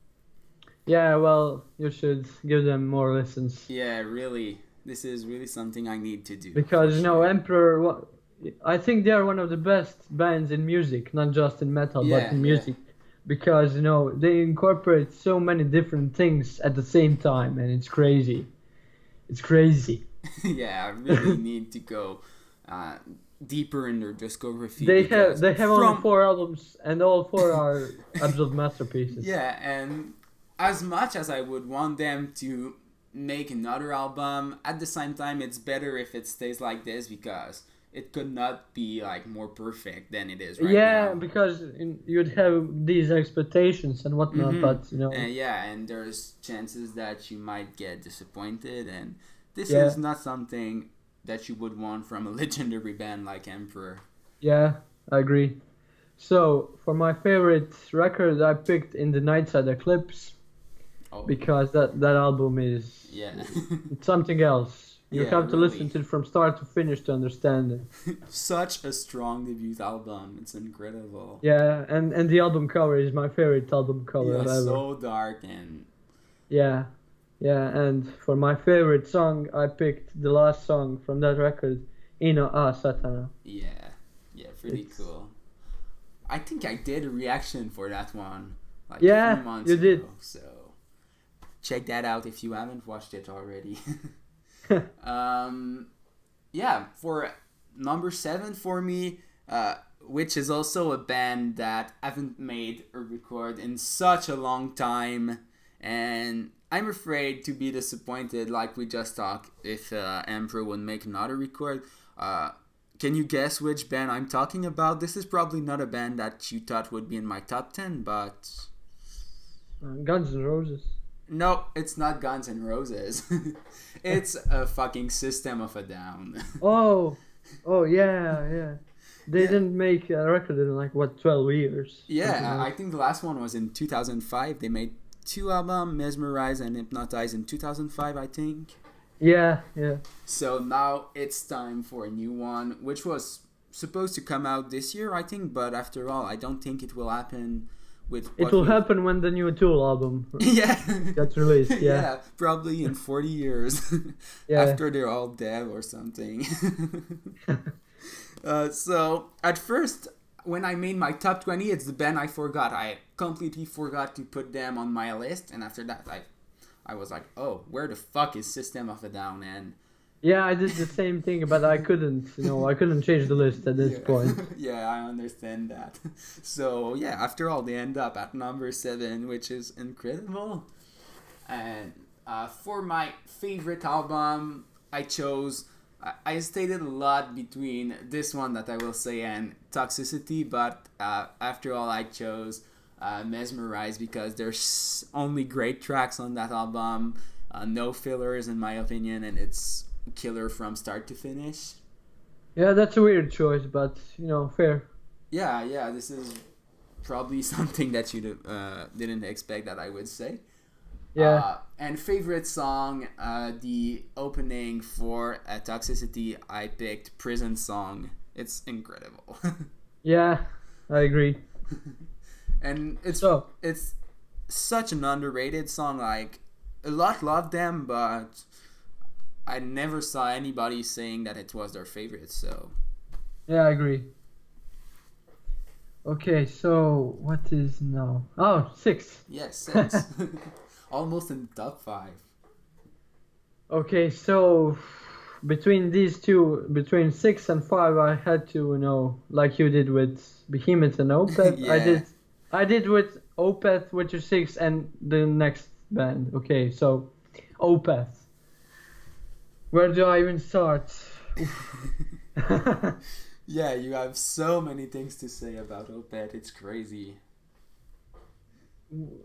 Yeah, well, you should give them more listens. Yeah, really. This is really something I need to do. Because, Emperor, I think they are one of the best bands in music, not just in metal, but in music. Yeah. Because, they incorporate so many different things at the same time, and it's crazy. It's crazy. Yeah, I really need to go deeper in their discography. They have only 4 albums, and all 4 are absolute masterpieces. Yeah, and as much as I would want them to make another album, at the same time, it's better if it stays like this because it could not be like more perfect than it is right now. Yeah, because you'd have these expectations and whatnot, but and there's chances that you might get disappointed, and this is not something that you would want from a legendary band like Emperor. Yeah, I agree. So for my favorite record, I picked In the Nightside Eclipse, because that album is it's something else. You have to listen to it from start to finish to understand it. Such a strong debut album. It's incredible. Yeah, and the album cover is my favorite album cover ever. So dark and... Yeah, and for my favorite song, I picked the last song from that record, Ino A Satana. Yeah, pretty cool. I think I did a reaction for that one, like 3 months ago. Did. So check that out if you haven't watched it already. For number 7 for me, which is also a band that haven't made a record in such a long time, and I'm afraid to be disappointed, like we just talked, if Emperor would make another record. Can you guess which band I'm talking about? This is probably not a band that you thought would be in my top 10, but... Guns N' Roses. No, it's not Guns N' Roses. It's a fucking System of a Down. Oh, yeah. They Yeah. didn't make a record in like what 12 years. something Yeah, I like- think the last one was in 2005. They made two albums, Mesmerize and Hypnotize, in 2005, I think. Yeah, yeah. So now it's time for a new one, which was supposed to come out this year, I think. But after all, I don't think it will happen with. It will happen when the new Tool album Yeah. gets released. Yeah, probably in 40 years Yeah. after they're all dead or something. So at first, when I made my top 20, it's the band I forgot. I completely forgot to put them on my list, and after that, I was like, oh, where the fuck is System of a Down? And Yeah, I did the same thing, but I couldn't. I couldn't change the list at this point. Yeah, I understand that. So yeah, after all, they end up at number 7, which is incredible. And for my favorite album, I chose. I stated a lot between this one that I will say and Toxicity, but after all, I chose Mesmerize because there's only great tracks on that album, no fillers in my opinion, and it's killer from start to finish. Yeah, that's a weird choice, but fair. Yeah, this is probably something that you didn't expect that I would say. Yeah. And favorite song, the opening for Toxicity, I picked Prison Song. It's incredible. Yeah, I agree. And it's So, it's such an underrated song. Like, a lot love them, but I never saw anybody saying that it was their favorite. So yeah, I agree. Okay, so what is now? Oh, 6. yes, 6. Almost in top 5. Okay, so between these two, between 6 and 5, I had to, like you did with Behemoth and Opeth. Yeah. I did with Opeth, which is 6, and the next band. Okay, so Opeth. Where do I even start? Yeah, you have so many things to say about Opeth. It's crazy.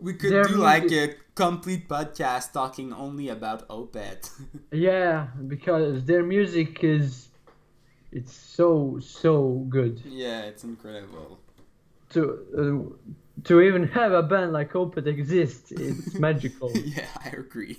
We could Their do like music- a complete podcast talking only about Opeth. Yeah, because their music it's so good. Yeah, it's incredible. To even have a band like Opeth exist, it's magical. Yeah, I agree.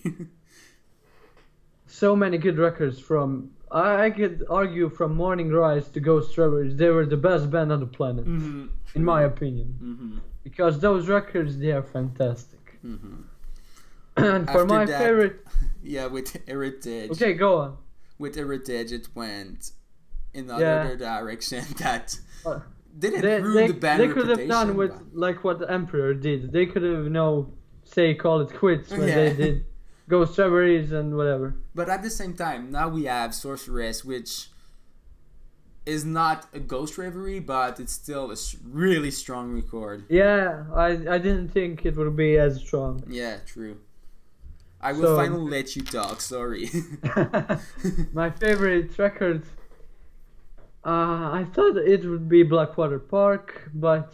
So many good records from I could argue from Morning Rise to Ghost Strawberries. They were the best band on the planet, Mm-hmm. in my opinion, Mm-hmm. because those records they are fantastic. Mm-hmm. And for After my that- favorite, Yeah, with Heritage. okay, go on. With Heritage, it went in Yeah. another direction that Uh, didn't They, ruin they, the band they could have reputation. done with but- like what the Emperor did. They could have call it quits when Yeah. they did Ghost Strawberries and whatever. But at the same time, now we have Sorceress, which is not a Ghost Reverie, but it's still a really strong record. Yeah, I didn't think it would be as strong. Yeah, true. I will So- finally let you talk, sorry. My favorite record, I thought it would be Blackwater Park, but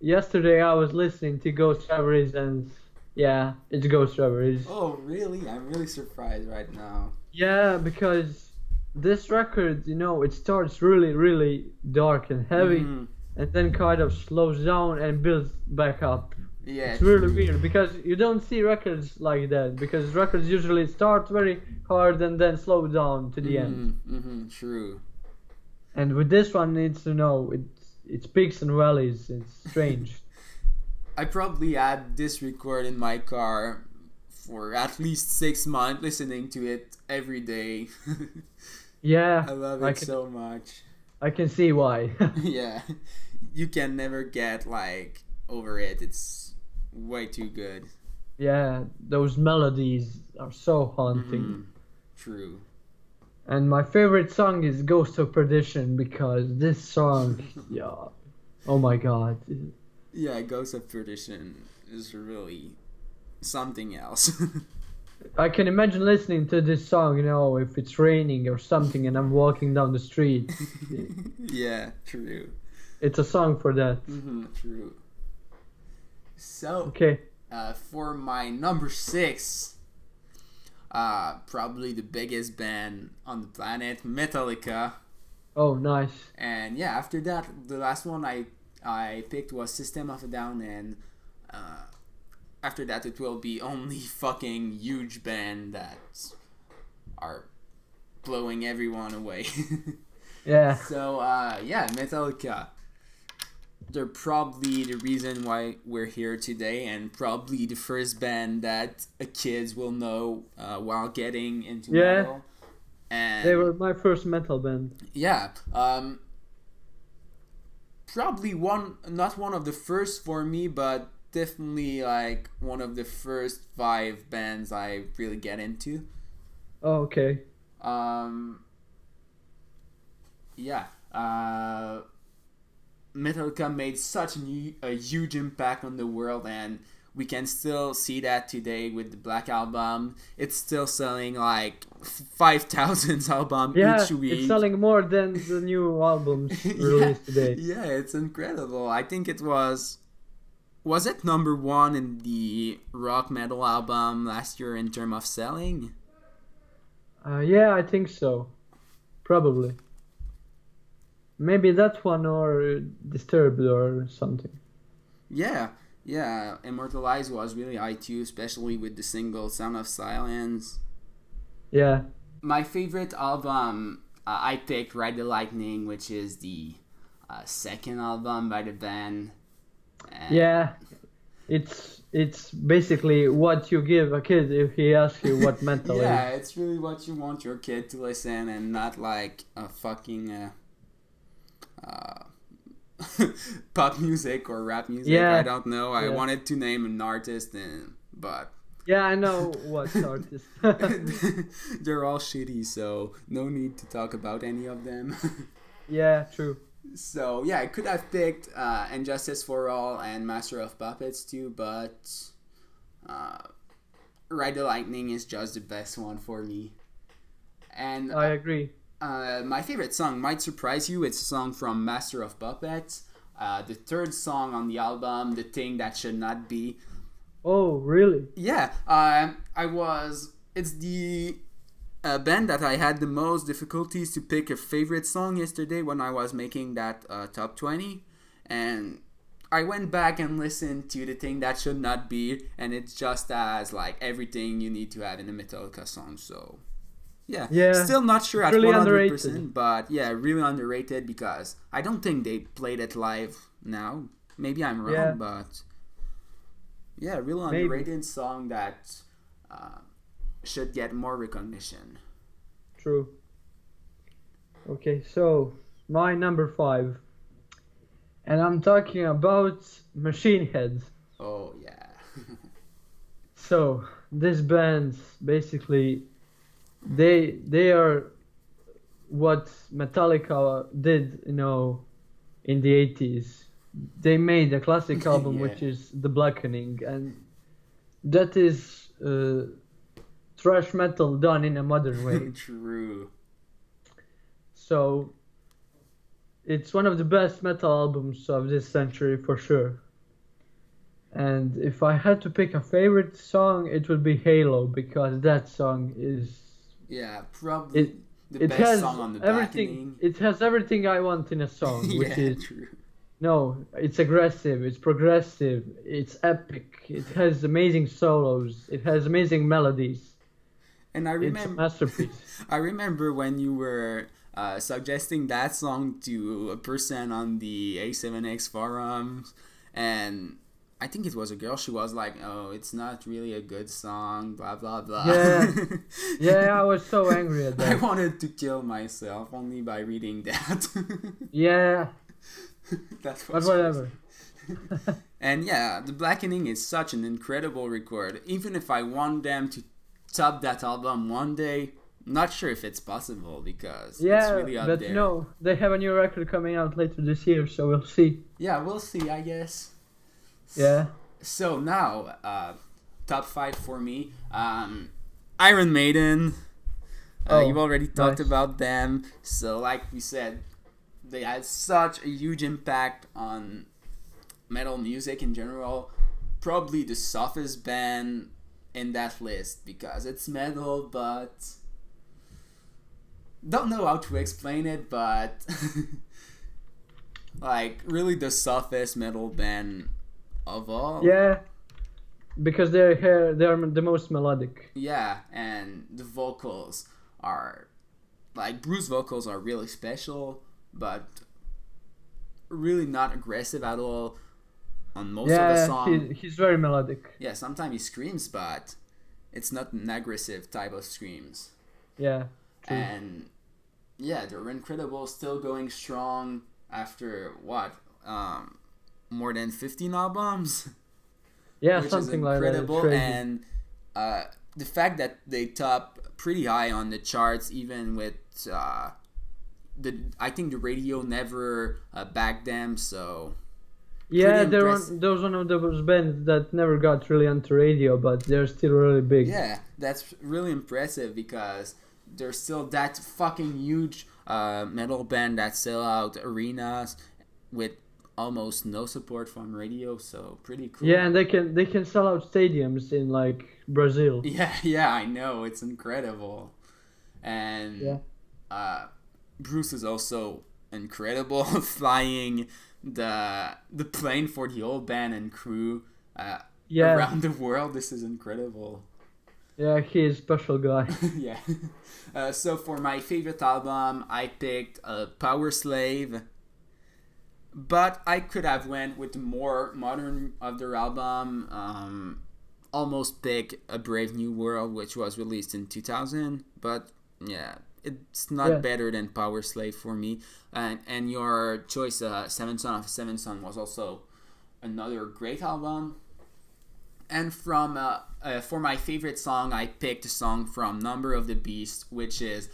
yesterday I was listening to Ghost Strawberries and yeah, it's Ghost Strawberries. Oh, really? I'm really surprised right now. Yeah, because this record, it starts really, really dark and heavy, Mhm. and then kind of slows down and builds back up. Yeah, It's really true. weird because you don't see records like that, because records usually start very hard and then slow down to the end. Mm-hmm, true. And with this one, it's peaks and valleys. It's strange. I probably had this record in my car for at least 6 months, listening to it every day. Yeah, I love it so much. I can see why. Yeah, you can never get over it. It's way too good. Yeah, those melodies are so haunting. Mhm. True. And my favorite song is Ghost of Perdition because this song, yeah, oh my god. Yeah, Ghost of Perdition is really something else. I can imagine listening to this song, if it's raining or something and I'm walking down the street. Yeah, true. It's a song for that. True. So, Okay. for my number 6, probably the biggest band on the planet, Metallica. Oh, nice. And yeah, after that, the last one I picked was System of a Down, and after that it will be only fucking huge band that are blowing everyone away. Yeah. So yeah, Metallica. They're probably the reason why we're here today, and probably the first band that kids will know while getting into Yeah. metal. They And were my first metal band. yeah, probably not one of the first for me, but definitely like one of the first 5 bands I really get into. Oh, okay. Um, yeah, Metallica made such a huge impact on the world, and we can still see that today with the Black Album. It's still selling like 5,000 album Yeah, each it's week. selling more than the new albums released today. Yeah, it's incredible. I think it was it number 1 in the rock metal album last year in terms of selling? Yeah, I think so. Probably. Maybe that one or Disturbed or something. Yeah, yeah. Immortalized was really high too, especially with the single Sound of Silence. Yeah. My favorite album, I picked Ride the Lightning, which is the second album by the band. And Yeah. It's basically what you give a kid if he asks you what metal yeah, is. it's really what you want your kid to listen, and not like a fucking uh, pop music or rap music. I Yeah. don't know. I Yeah. wanted to name an artist, but Yeah, I know what artist. they're all shitty, so no need to talk about any of them. Yeah, true. So yeah, I could have picked Injustice for All and Master of Puppets too, but uh, Ride the Lightning is just the best one for me. And I agree. my favorite song might surprise you. It's a song from Master of Puppets, the third song on the album, The Thing That Should Not Be. Oh, really? Yeah, it's the band that I had the most difficulties to pick a favorite song yesterday when I was making that top 20. And I went back and listened to The Thing That Should Not Be, and it's just as like everything you need to have in a Metallica song. So yeah, Yeah. still not sure It's at really 100%, underrated. but yeah, really underrated because I don't think they played it live now. Maybe I'm wrong, Yeah, but yeah, really maybe. underrated song that uh, should get more recognition. True. Okay, so my number 5. And I'm talking about Machine Head. Oh yeah. So this band basically they are what Metallica did, in the 80s. They made a classic album Yeah. which is The Blackening, and that is thrash metal done in a modern way. True. So it's one of the best metal albums of this century for sure. And if I had to pick a favorite song, it would be Halo, because that song is Yeah, probably it the it best has song on the everything. Blackening. It has everything I want in a song, which Yeah, is true. no, it's aggressive, it's progressive, it's epic, it has amazing solos, it has amazing melodies. And It's a masterpiece. I remember when you were suggesting that song to a person on the A7X forums, and I think it was a girl. She was like, "Oh, it's not really a good song." Blah blah blah. Yeah, yeah, I was so angry at I that. wanted to kill myself only by reading that. Yeah, That but was whatever. crazy. And yeah, The Blackening is such an incredible record. Even if I want them to top that album one day, not sure if it's possible because it's Yeah, really up but there. they have a new record coming out later this year, so we'll see. Yeah, we'll see, I guess. Yeah. So now, top 5 for me. Iron Maiden. Oh, You already talked nice. about them. So, like we said, they had such a huge impact on metal music in general. Probably the softest band in that list because it's metal, but don't know how to explain it, but like really the softest metal band of all. Yeah, because they're the most melodic. Yeah, and the vocals are like Bruce's vocals are really special, but really not aggressive at all on most of the song. He's very melodic. Yeah, sometimes he screams, but it's not an aggressive type of screams. Yeah, true. And yeah, they're incredible, still going strong after what, more than 15 albums. Yeah, which something is like that. incredible, and the fact that they top pretty high on the charts, even with I think the radio never backed them, so. Yeah, they're one of those bands that never got really onto radio, but they're still really big. Yeah, that's really impressive because they're still that fucking huge metal band that sell out arenas with almost no support from radio, so pretty cool. Yeah, and they can sell out stadiums in like Brazil. Yeah, I know, it's incredible. And Bruce is also incredible, flying the plane for the whole band and crew around the world. This is incredible. Yeah, he is a special guy. Yeah. So for my favorite album, I picked Power Slave. But I could have went with the more modern of their album. Almost pick A Brave New World, which was released in 2000. But yeah, it's not better than Power Slave for me. And your choice, Seven Son of Seven Son, was also another great album. And from for my favorite song, I picked a song from Number of the Beast, which is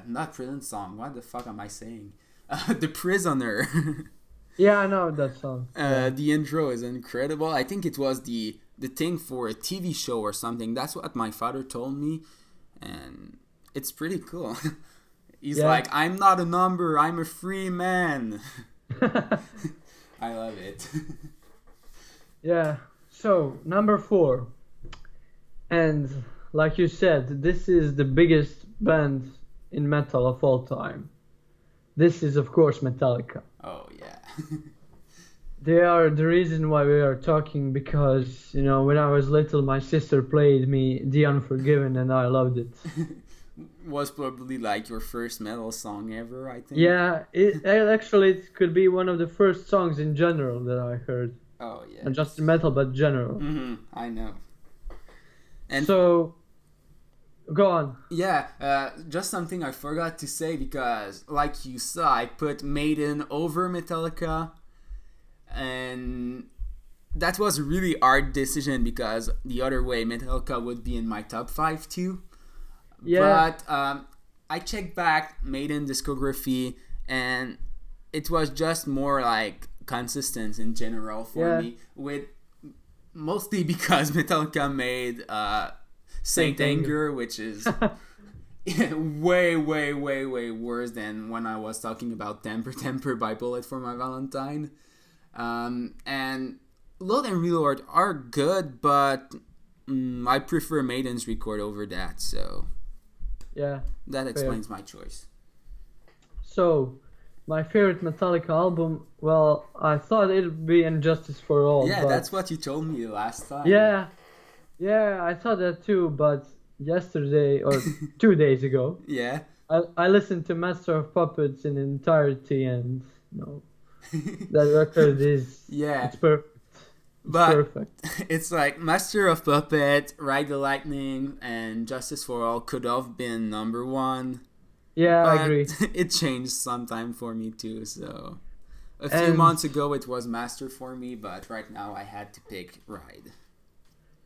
not Prison Song. What the fuck am I saying? The Prisoner. Yeah, I know that song. The intro is incredible. I think it was the thing for a TV show or something. That's what my father told me, and it's pretty cool. He's like, I'm not a number, I'm a free man. I love it. Yeah. So number 4, and like you said, this is the biggest band in metal of all time. This is, of course, Metallica. Oh, yeah. They are the reason why we are talking because, when I was little, my sister played me The Unforgiven and I loved it. Was probably like your first metal song ever, I think. Yeah, it could be one of the first songs in general that I heard. Oh, yeah. Not just metal, but general. Mm-hmm, I know. And so... Go on. Yeah, just something I forgot to say because, like you saw, I put Maiden over Metallica, and that was a really hard decision because the other way, Metallica would be in my top 5 too. Yeah. But I checked back Maiden discography, and it was just more like consistent in general for me, with mostly because Metallica made Saint Anger, which is way worse than when I was talking about Temper by Bullet for My Valentine. And Load and Reload are good, but I prefer Maiden's record over that, so yeah, that explains my choice. So, my favorite Metallica album, well, I thought it would be Injustice for All. Yeah, that's what you told me last time. Yeah, I thought that too, but yesterday, or 2 days ago, I listened to Master of Puppets in entirety, and that record is it's perfect. It's like Master of Puppets, Ride the Lightning, and Justice for All could have been number 1. Yeah, I agree. It changed sometime for me too, so a few months ago it was Master for me, but right now I had to pick Ride.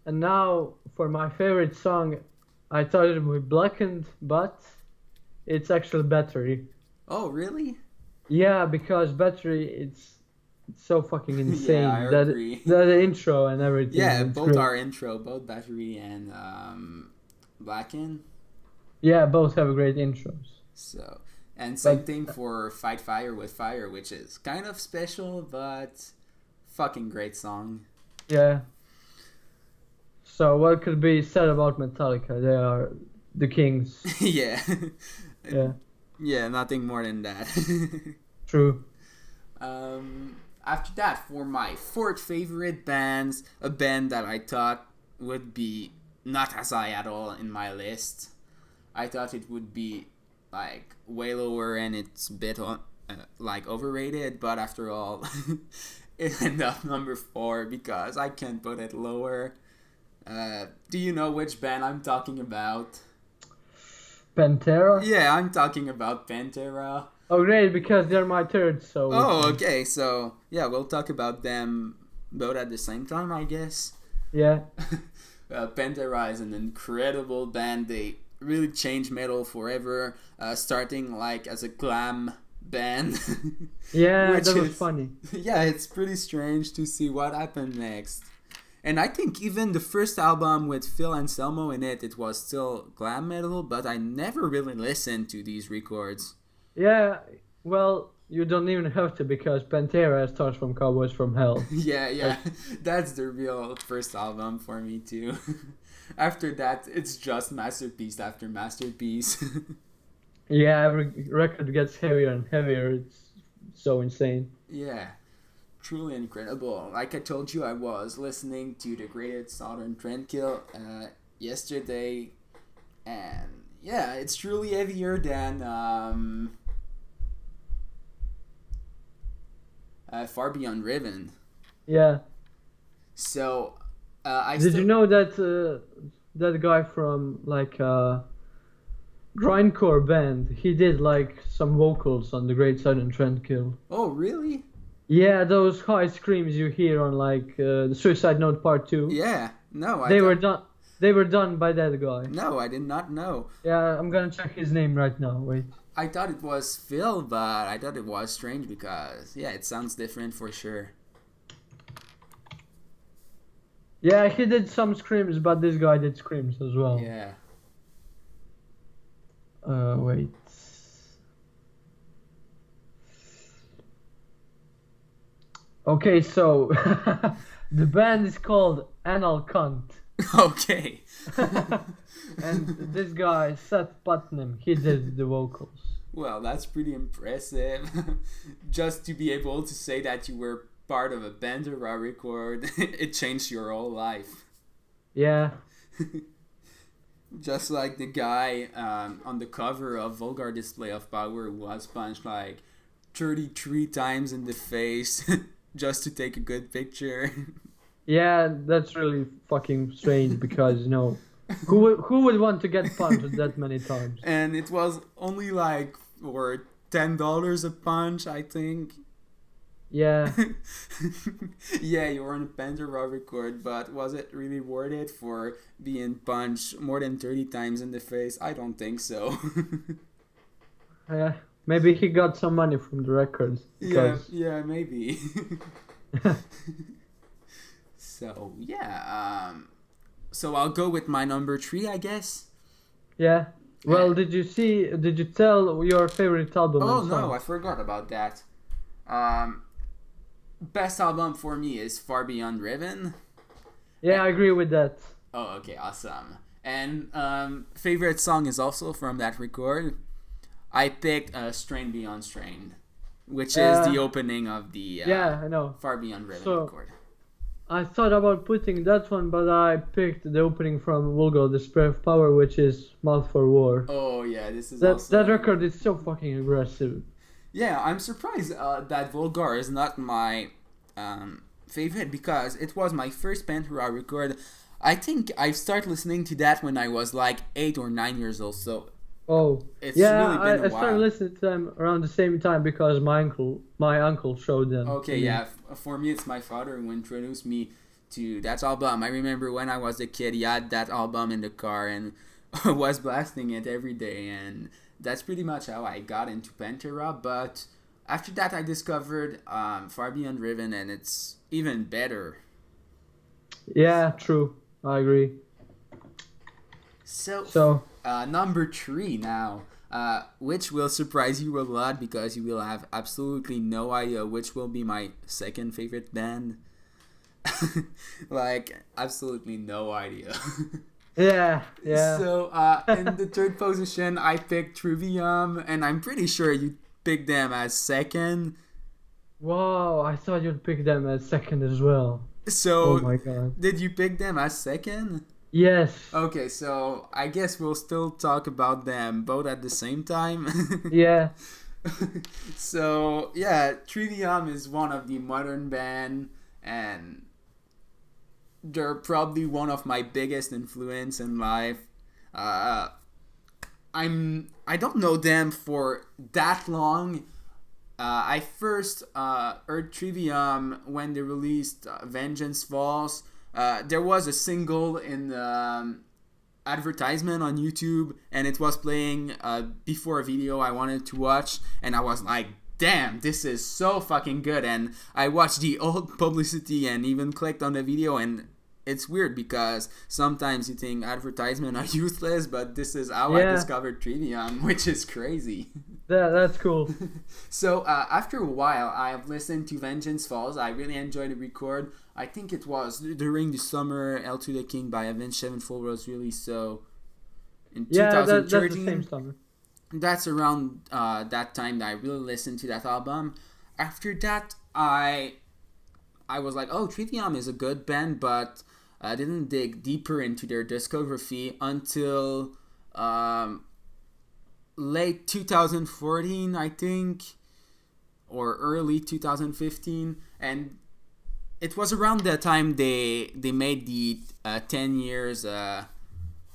And now, for my favorite song, I thought it would be Blackened, but it's actually Battery. Oh, really? Yeah, because Battery, it's so fucking insane. Yeah, I agree. The intro and everything. Yeah, both great. are intro, both Battery and Blackened. Yeah, both have great intros. So, and same thing for Fight Fire with Fire, which is kind of special, but fucking great song. Yeah. So what could be said about Metallica? They are the kings. Yeah. Yeah. Yeah, nothing more than that. True. After that, for my fourth favorite bands, a band that I thought would be not as high at all in my list. I thought it would be like way lower and it's a bit like overrated, but after all, it ended up number 4 because I can't put it lower. Do you know which band I'm talking about? Pantera? Yeah, I'm talking about Pantera. Oh, great, because they're my third, so... Oh, okay, so, yeah, we'll talk about them both at the same time, I guess. Yeah. Pantera is an incredible band. They really changed metal forever, starting, like, as a glam band. Yeah, that was funny. Yeah, it's pretty strange to see what happened next. And I think even the first album with Phil Anselmo in it, it was still glam metal, but I never really listened to these records. Yeah, well, you don't even have to because Pantera starts from Cowboys from Hell. Yeah, that's the real first album for me too. After that, it's just masterpiece after masterpiece. Yeah, every record gets heavier and heavier. It's so insane. Yeah, truly incredible. Like I told you, I was listening to the Great Southern Trendkill yesterday, and yeah, it's truly heavier than Far Beyond Riven. Yeah. So, Did you know that that guy from like grindcore band? He did like some vocals on the Great Southern Trendkill. Oh, really? Yeah, those high screams you hear on like the Suicide Note Part 2. Yeah. No, They were done. They were done by that guy. No, I did not know. Yeah, I'm gonna check his name right now. Wait. I thought it was Phil, but I thought it was strange because, yeah, it sounds different for sure. Yeah, he did some screams, but this guy did screams as well. Yeah. Wait. Okay, so the band is called Anal Cunt. Okay. And this guy, Seth Putnam, he did the vocals. Well, that's pretty impressive. Just to be able to say that you were part of a Pantera record, it changed your whole life. Yeah. Just like the guy on the cover of Vulgar Display of Power who was punched like 33 times in the face just to take a good picture. Yeah, that's really fucking strange because, you know, who would want to get punched that many times? And it was only like for $10 a punch, I think. Yeah. Yeah, you were on a Pantera record, but was it really worth it for being punched more than 30 times in the face? I don't think so. Yeah. Maybe he got some money from the records. Yeah, maybe. So, yeah. So I'll go with my number 3, I guess. Yeah. Well, did you tell your favorite album? Oh, no, I forgot about that. Best album for me is Far Beyond Riven. Yeah, I agree with that. Oh, okay, awesome. And favorite song is also from that record. I picked Strain Beyond Strain, which is the opening of the I know. Far Beyond Riven record. I thought about putting that one, but I picked the opening from Vulgar Display of Power, which is Mouth for War. Oh, yeah, this is that record is so fucking aggressive. Yeah, I'm surprised that Vulgar is not my favorite because it was my first Pantera record. I think I started listening to that when I was like 8 or 9 years old, so it's really been a while. I started listening to them around the same time because my uncle showed them. Okay, yeah, for me it's my father who introduced me to that album. I remember when I was a kid, he had that album in the car and was blasting it every day, and that's pretty much how I got into Pantera. But after that, I discovered Far Beyond Riven, and it's even better. Yeah, true. I agree. So number 3 now, which will surprise you a lot because you will have absolutely no idea which will be my second favorite band. Like, absolutely no idea. Yeah, yeah. So in the third position, I picked Trivium, and I'm pretty sure you picked them as second. Wow, I thought you'd pick them as second as well. Oh So my god. did you pick them as second? Yes. Okay, so I guess we'll still talk about them both at the same time. Yeah. So yeah, Trivium is one of the modern band, and they're probably one of my biggest influence in life. Uh, I don't know them for that long. I first heard Trivium when they released Vengeance Falls. There was a single in the advertisement on YouTube, and it was playing before a video I wanted to watch, and I was like, damn, this is so fucking good. And I watched the old publicity and even clicked on the video, and it's weird because sometimes you think advertisements are useless, but this is how I discovered Trivium, which is crazy. That's cool. So after a while, I've listened to Vengeance Falls. I really enjoyed the record. I think it was during the summer L to the King by Avenged Sevenfold was released. So in 2013, that's the same summer. That's around that time that I really listened to that album. After that, I was like, oh, Trivium is a good band, but I didn't dig deeper into their discography until late 2014, I think, or early 2015, and it was around that time they made the 10 years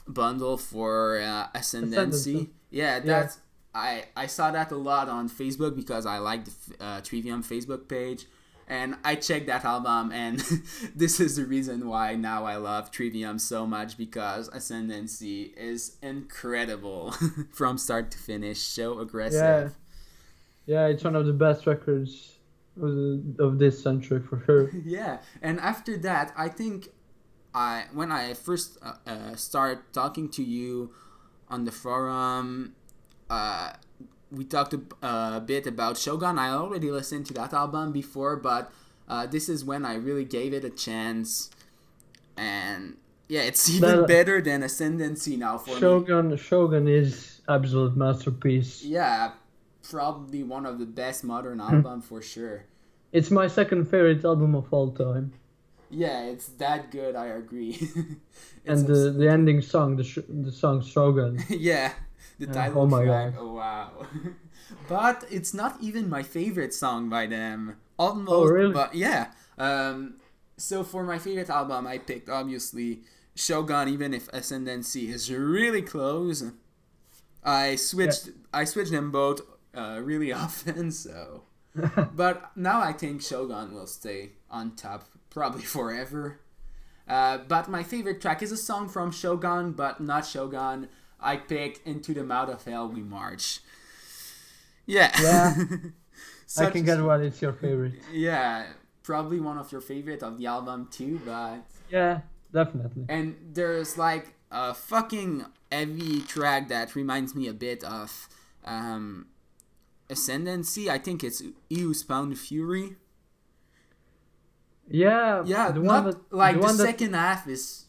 bundle for Ascendancy. Yeah, that's I saw that a lot on Facebook because I like the Trivium Facebook page. And I checked that album, and this is the reason why now I love Trivium so much, because Ascendancy is incredible from start to finish, so aggressive. Yeah, it's one of the best records of this century for sure. Yeah, and after that, I think when I first started talking to you on the forum, we talked a bit about Shogun. I already listened to that album before, but this is when I really gave it a chance. And yeah, it's even better than Ascendancy now for me. Shogun is absolute masterpiece. Yeah, probably one of the best modern albums for sure. It's my second favorite album of all time. Yeah, it's that good, I agree. And the ending song, the song Shogun. Yeah. The title track. Oh wow. But it's not even my favorite song by them. Almost. Oh, really? But yeah. So for my favorite album, I picked obviously Shogun, even if Ascendancy is really close. I switched them both really often, so but now I think Shogun will stay on top probably forever. But my favorite track is a song from Shogun, but not Shogun. I picked Into the Mouth of Hell We March. Yeah. I can get what is your favorite. Yeah, probably one of your favorite of the album too, but... Yeah, definitely. And there's like a fucking heavy track that reminds me a bit of Ascendancy. I think it's Eus Pound Fury. Yeah. Yeah, the second half is...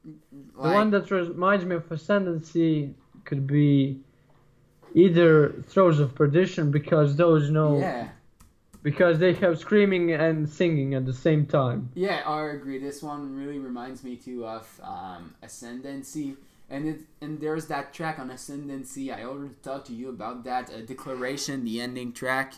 The one that reminds me of Ascendancy could be either Throes of Perdition, because those because they have screaming and singing at the same time. Yeah, I agree. This one really reminds me too of Ascendancy, and there's that track on Ascendancy. I already talked to you about that Declaration, the ending track.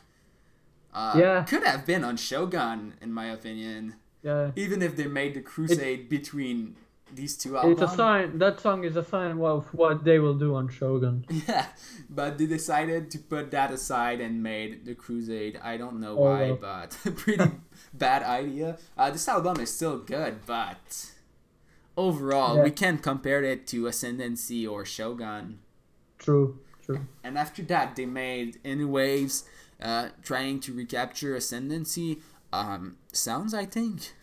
Could have been on Shogun, in my opinion. Yeah. Even if they made the crusade between these two albums. It's a sign. That song is a sign of what they will do on Shogun. Yeah, but they decided to put that aside and made the Crusade. I don't know why, but pretty bad idea. This album is still good, but overall, we can't compare it to Ascendancy or Shogun. True. And after that, they made In Waves, trying to recapture Ascendancy. Sounds, I think.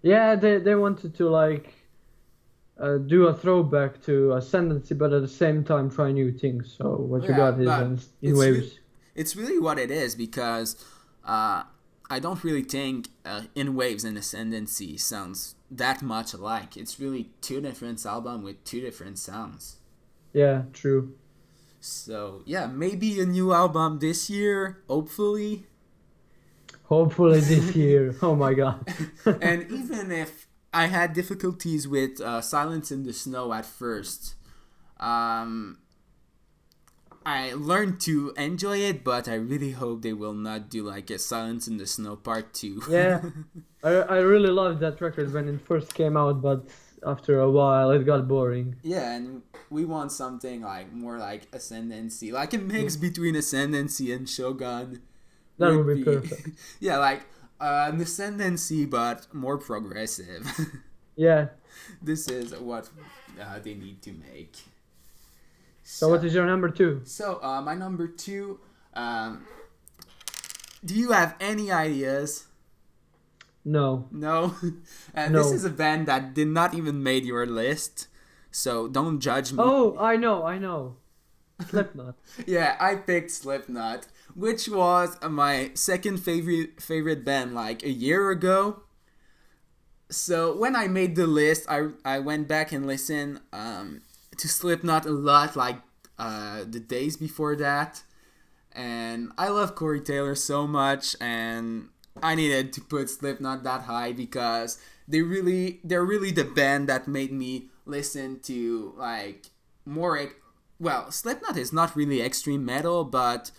Yeah, they wanted to do a throwback to Ascendancy, but at the same time try new things. So what you got is In Waves. It's really what it is, because I I don't really think In Waves and Ascendancy sounds that much alike. It's really two different albums with two different sounds. Yeah, true. So yeah, maybe a new album this year, hopefully. Hopefully this year. Oh my god. And even if I had difficulties with Silence in the Snow at first, I learned to enjoy it, but I really hope they will not do like a Silence in the Snow Part 2. Yeah, I really loved that record when it first came out, but after a while it got boring. Yeah, and we want something like more like Ascendancy, like a mix between Ascendancy and Shogun. That would be perfect. Yeah, like an Ascendancy, but more progressive. Yeah. This is what they need to make. So what is your number 2? So my number 2, do you have any ideas? No. No? No. This is a band that did not even make your list, so don't judge me. Oh, I know. Slipknot. Yeah, I picked Slipknot, which was my second favorite band like a year ago. So when I made the list, I went back and listened to Slipknot a lot, like the days before that. And I love Corey Taylor so much, and I needed to put Slipknot that high because they're really the band that made me listen to like more. Well, Slipknot is not really extreme metal, but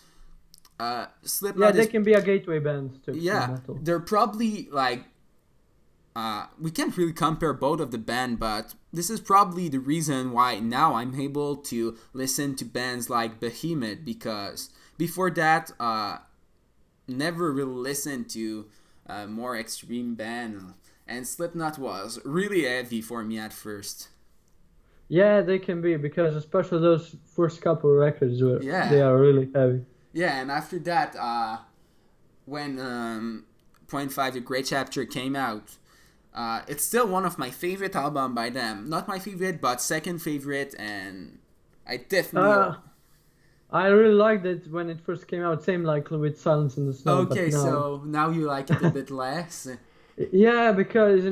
Slipknot. Yeah, they can be a gateway band to extreme metal. They're probably like. We can't really compare both of the band, but this is probably the reason why now I'm able to listen to bands like Behemoth, because before that, never really listened to more extreme band, and Slipknot was really heavy for me at first. Yeah, they can be, because especially those first couple of records, they are really heavy. Yeah, and after that, when Point 5, The Great Chapter came out, it's still one of my favorite albums by them. Not my favorite, but second favorite, and I definitely... I really liked it when it first came out, same like with Silence in the Snow. Okay, so now you like it a bit less? Yeah, because,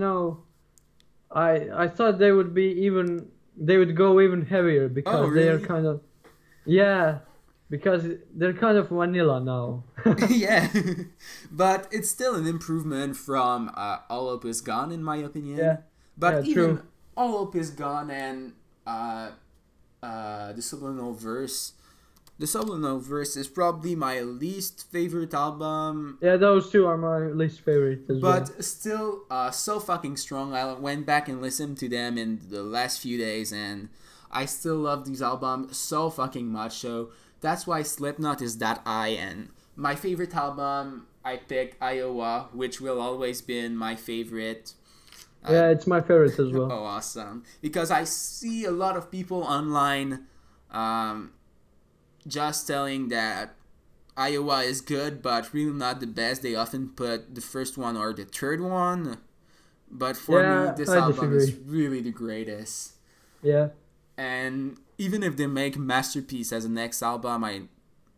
I thought they would go even heavier, because really? they are kind of... Yeah, because they're kind of vanilla now. Yeah, but it's still an improvement from All Hope Is Gone, in my opinion. Yeah, but yeah, even true. All Hope Is Gone and the Subliminal Verse is probably my least favorite album. Yeah, those two are my least favorite as well. But still, so fucking strong. I went back and listened to them in the last few days, and I still love these albums so fucking much. So that's why Slipknot is that high. And my favorite album, I picked Iowa, which will always be my favorite. Yeah, it's my favorite as well. Oh, awesome. Because I see a lot of people online just telling that Iowa is good, but really not the best. They often put the first one or the third one. But for me, this album is really the greatest. Yeah. And even if they make Masterpiece as a next album, I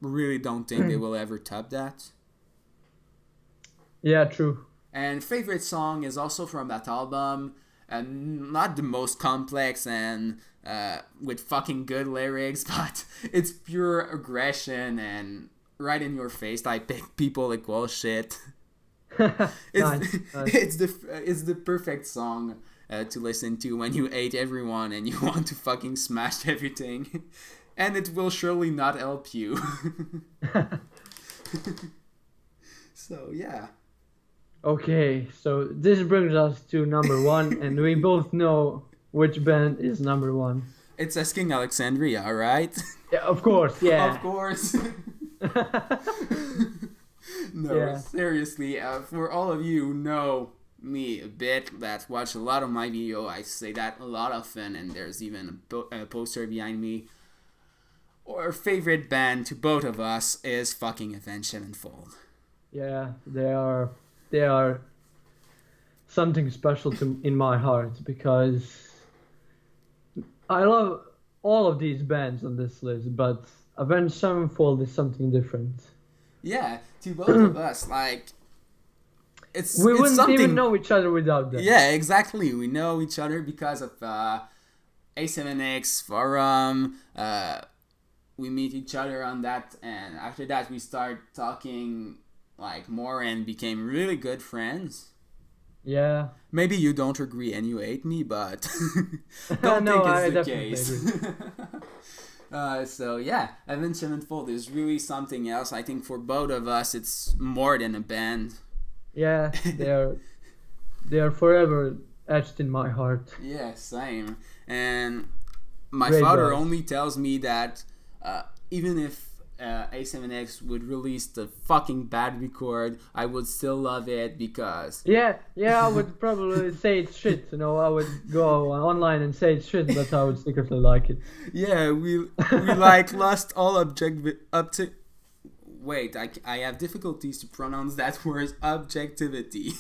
really don't think they will ever top that. Yeah, true. And favorite song is also from that album, and not the most complex and with fucking good lyrics, but it's pure aggression and right in your face. I pick People Equal Shit. Nice. It's the perfect song to listen to when you hate everyone and you want to fucking smash everything, and it will surely not help you. So yeah. Okay, so this brings us to number 1, and we both know which band is number 1. It's Asking Alexandria, right? Yeah, of course, yeah. Of course. No, Yeah. Seriously, for all of you who know me a bit, that watch a lot of my video, I say that a lot often, and there's even a poster behind me. Our favorite band to both of us is fucking Avenged Sevenfold. Yeah, they are something special in my heart, because I love all of these bands on this list, but Avenged Sevenfold is something different. Yeah, to both of us, like, We it's wouldn't even something. know each other without them. Yeah, exactly. We know each other because of A7X forum. We meet each other on that, and after that we start talking like more and became really good friends. Yeah. Maybe you don't agree and you hate me, but don't No, think I it's the definitely case. agree. So yeah, Avenged Sevenfold is really something else. I think for both of us, it's more than a band. Yeah, they are forever etched in my heart. Yeah, same. And my Great father guys. only tells me that even if A7X would release the fucking bad record, I would still love it because Yeah, I would probably say it's shit. I would go online and say it's shit, but I would secretly like it. yeah, we like lost all wait, I have difficulties to pronounce that word objectivity.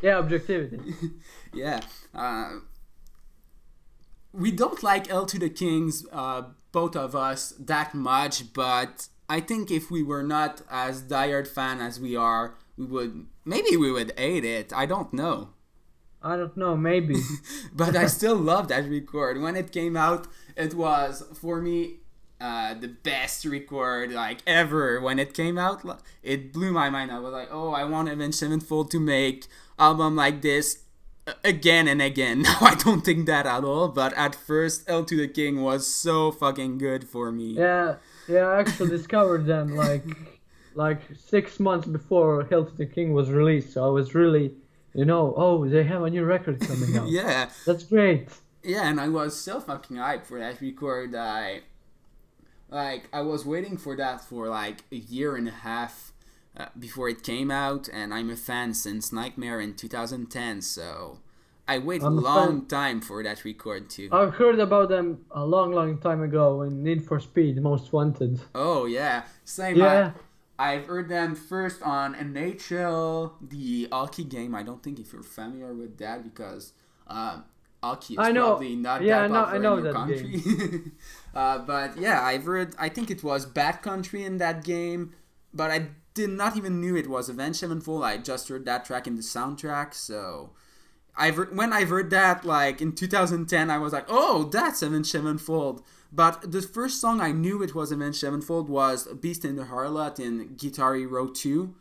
Yeah, objectivity. Yeah. We don't like L to the Kings, both of us, that much, but I think if we were not as diehard fan as we are, maybe we would hate it. I don't know. I don't know, maybe. But I still love that record. When it came out, it was, for me, the best record like ever. When it came out, it blew my mind. I was like, oh, I want Avenged Sevenfold to make album like this again and again. Now I don't think that at all, but at first L to the King was so fucking good for me. Yeah, I actually discovered them like 6 months before Hail to the King was released. So I was really, oh, they have a new record coming out. Yeah. That's great. Yeah, and I was so fucking hyped for that record. I was waiting for that for like a year and a half before it came out, and I'm a fan since Nightmare in 2010, so I wait a long time for that record too. I've heard about them a long time ago in Need for Speed Most Wanted. Oh yeah, same. Yeah. I've heard them first on NHL, the hockey game. I don't think if you're familiar with that because hockey is probably not that popular in your country. But yeah, I've heard. I think it was Bad Country in that game, but I did not even knew it was Avenged Sevenfold. I just heard that track in the soundtrack. So when I've heard that like in 2010, I was like, oh, that's Avenged Sevenfold. But the first song I knew it was Avenged Sevenfold was Beast in the Harlot in Guitar Hero 2.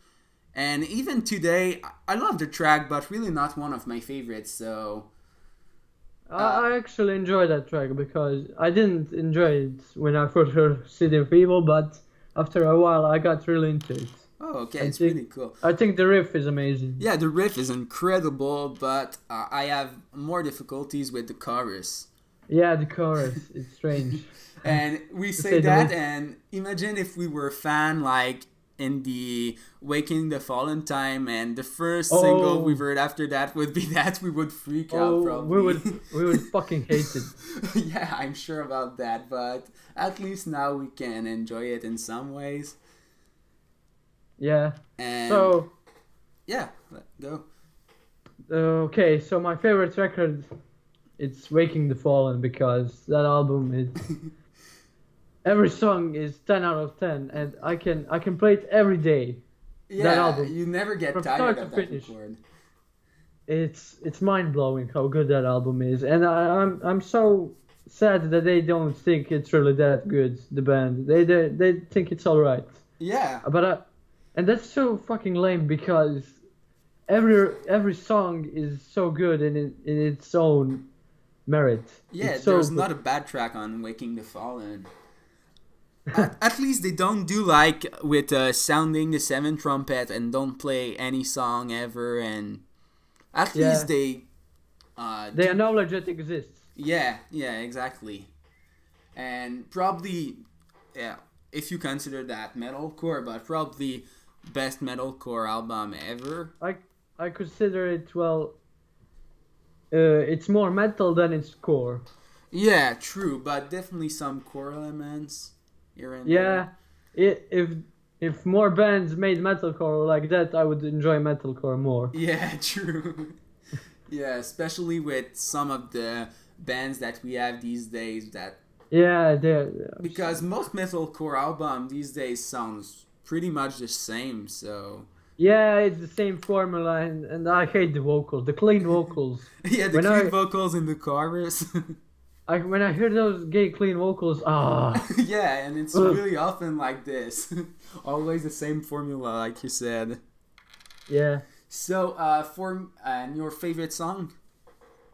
And even today, I love the track, but really not one of my favorites, so... I actually enjoy that track because I didn't enjoy it when I first heard City of Evil, but after a while I got really into it. Oh, okay, it's really cool. I think the riff is amazing. Yeah, the riff is incredible, but I have more difficulties with the chorus. Yeah, the chorus, it's strange. And we say that, and imagine if we were a fan, like, in the Waking the Fallen time, and the first single we heard after that would be that, we would freak out, probably. We would fucking hate it. Yeah, I'm sure about that, but at least now we can enjoy it in some ways. Yeah. And so... Yeah, go. Okay, so my favorite record... It's Waking the Fallen because that album is every song is 10 out of 10 and I can play it every day. Yeah, that album, you never get tired of that record. It's mind blowing how good that album is, and I'm so sad that they don't think it's really that good. The band they think it's alright. Yeah. And that's so fucking lame because every song is so good in its own merit. Yeah, there's not a bad track on Waking the Fallen. At least they don't do like with sounding the 7 trumpet and don't play any song ever, and at least they acknowledge it exists. Yeah, exactly. And probably, if you consider that metalcore, but probably best metalcore album ever. I consider it, it's more metal than its core. Yeah, true, but definitely some core elements here and there. If more bands made metalcore like that, I would enjoy metalcore more. Yeah, true. Yeah, especially with some of the bands that we have these days that... Yeah, because most metalcore album these days sounds pretty much the same, so... Yeah, it's the same formula, and I hate the vocals, the clean vocals. Yeah, the When clean I, vocals in the chorus. when I hear those gay clean vocals, Yeah, and it's ugh, really often like this. Always the same formula, like you said. yeah, So, for your favorite song?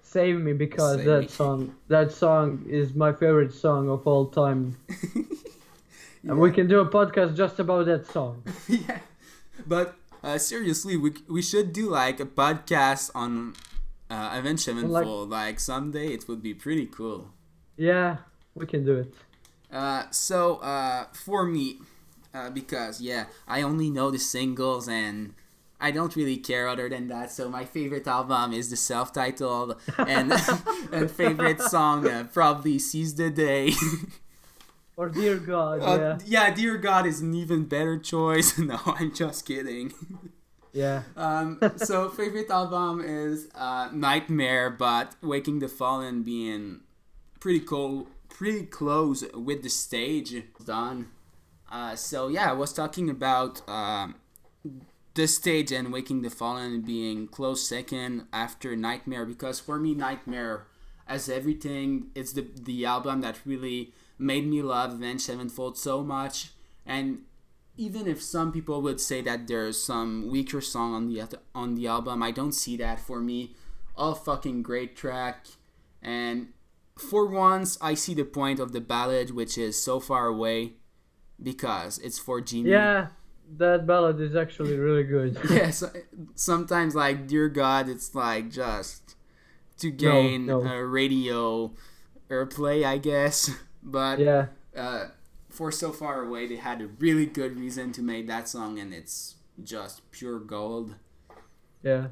save me because Save me. that song is my favorite song of all time, and we Yeah. can do a podcast just about that song. Yeah. But seriously, we should do like a podcast on Avenged And like, Sevenfold. Like someday, it would be pretty cool. yeah, we can do it. So for me, because yeah, I only know the singles and I don't really care other than that. So my favorite album is the self-titled, and and favorite song probably "Seize the Day." Or Dear God, yeah, Yeah, Dear God is an even better choice. No, I'm just kidding. yeah, So favorite album is Nightmare, but Waking the Fallen being pretty cool, pretty close with the stage done. So yeah, I was talking about the stage and Waking the Fallen being close second after Nightmare, because for me Nightmare as everything, it's the album that really made me love Avenged Sevenfold so much. And even if some people would say that there's some weaker song on the album, I don't see that. For me, all fucking great track. And for once, I see the point of the ballad, which is So Far Away, because it's for Genie. yeah. That ballad is actually really good. Yes, sometimes like Dear God, it's like just to gain No. a radio airplay, I guess. But Yeah, for So Far Away, they had a really good reason to make that song, and it's just pure gold. yeah,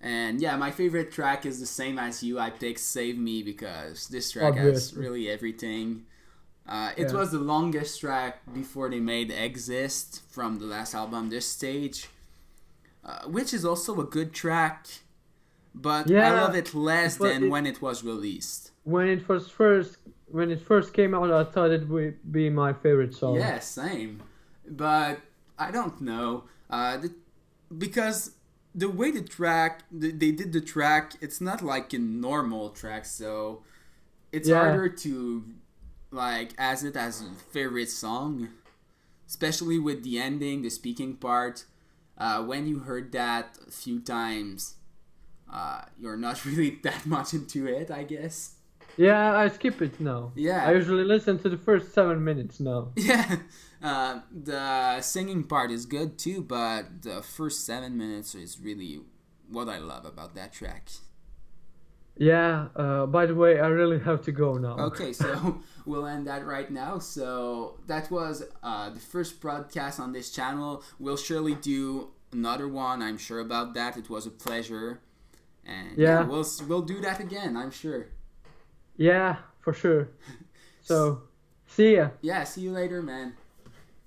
And yeah, my favorite track is the same as you. I picked Save Me because this track has obviously. really everything. It Yeah. was the longest track before they made Exist from the last album, This Stage, which is also a good track, but I Yeah, love it less it was than it, when it was released. when it first came out, I thought it would be my favorite song. Yeah, same. But I don't know. Because the way they did the track, it's not like a normal track, so it's Yeah, harder to like as it as a favorite song, especially with the ending, the speaking part. When you heard that a few times, you're not really that much into it, I guess. yeah, I skip it now. Yeah. I usually listen to the first 7 minutes now. Yeah, the singing part is good too, but the first 7 minutes is really what I love about that track. Yeah. By the way, I really have to go now. Okay, so we'll end that right now. So that was the first broadcast on this channel. We'll surely do another one. I'm sure about that. It was a pleasure, and yeah, Yeah, we'll do that again. I'm sure. yeah, for sure. So, see ya. Yeah, see you later, man.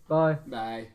Bye. Bye.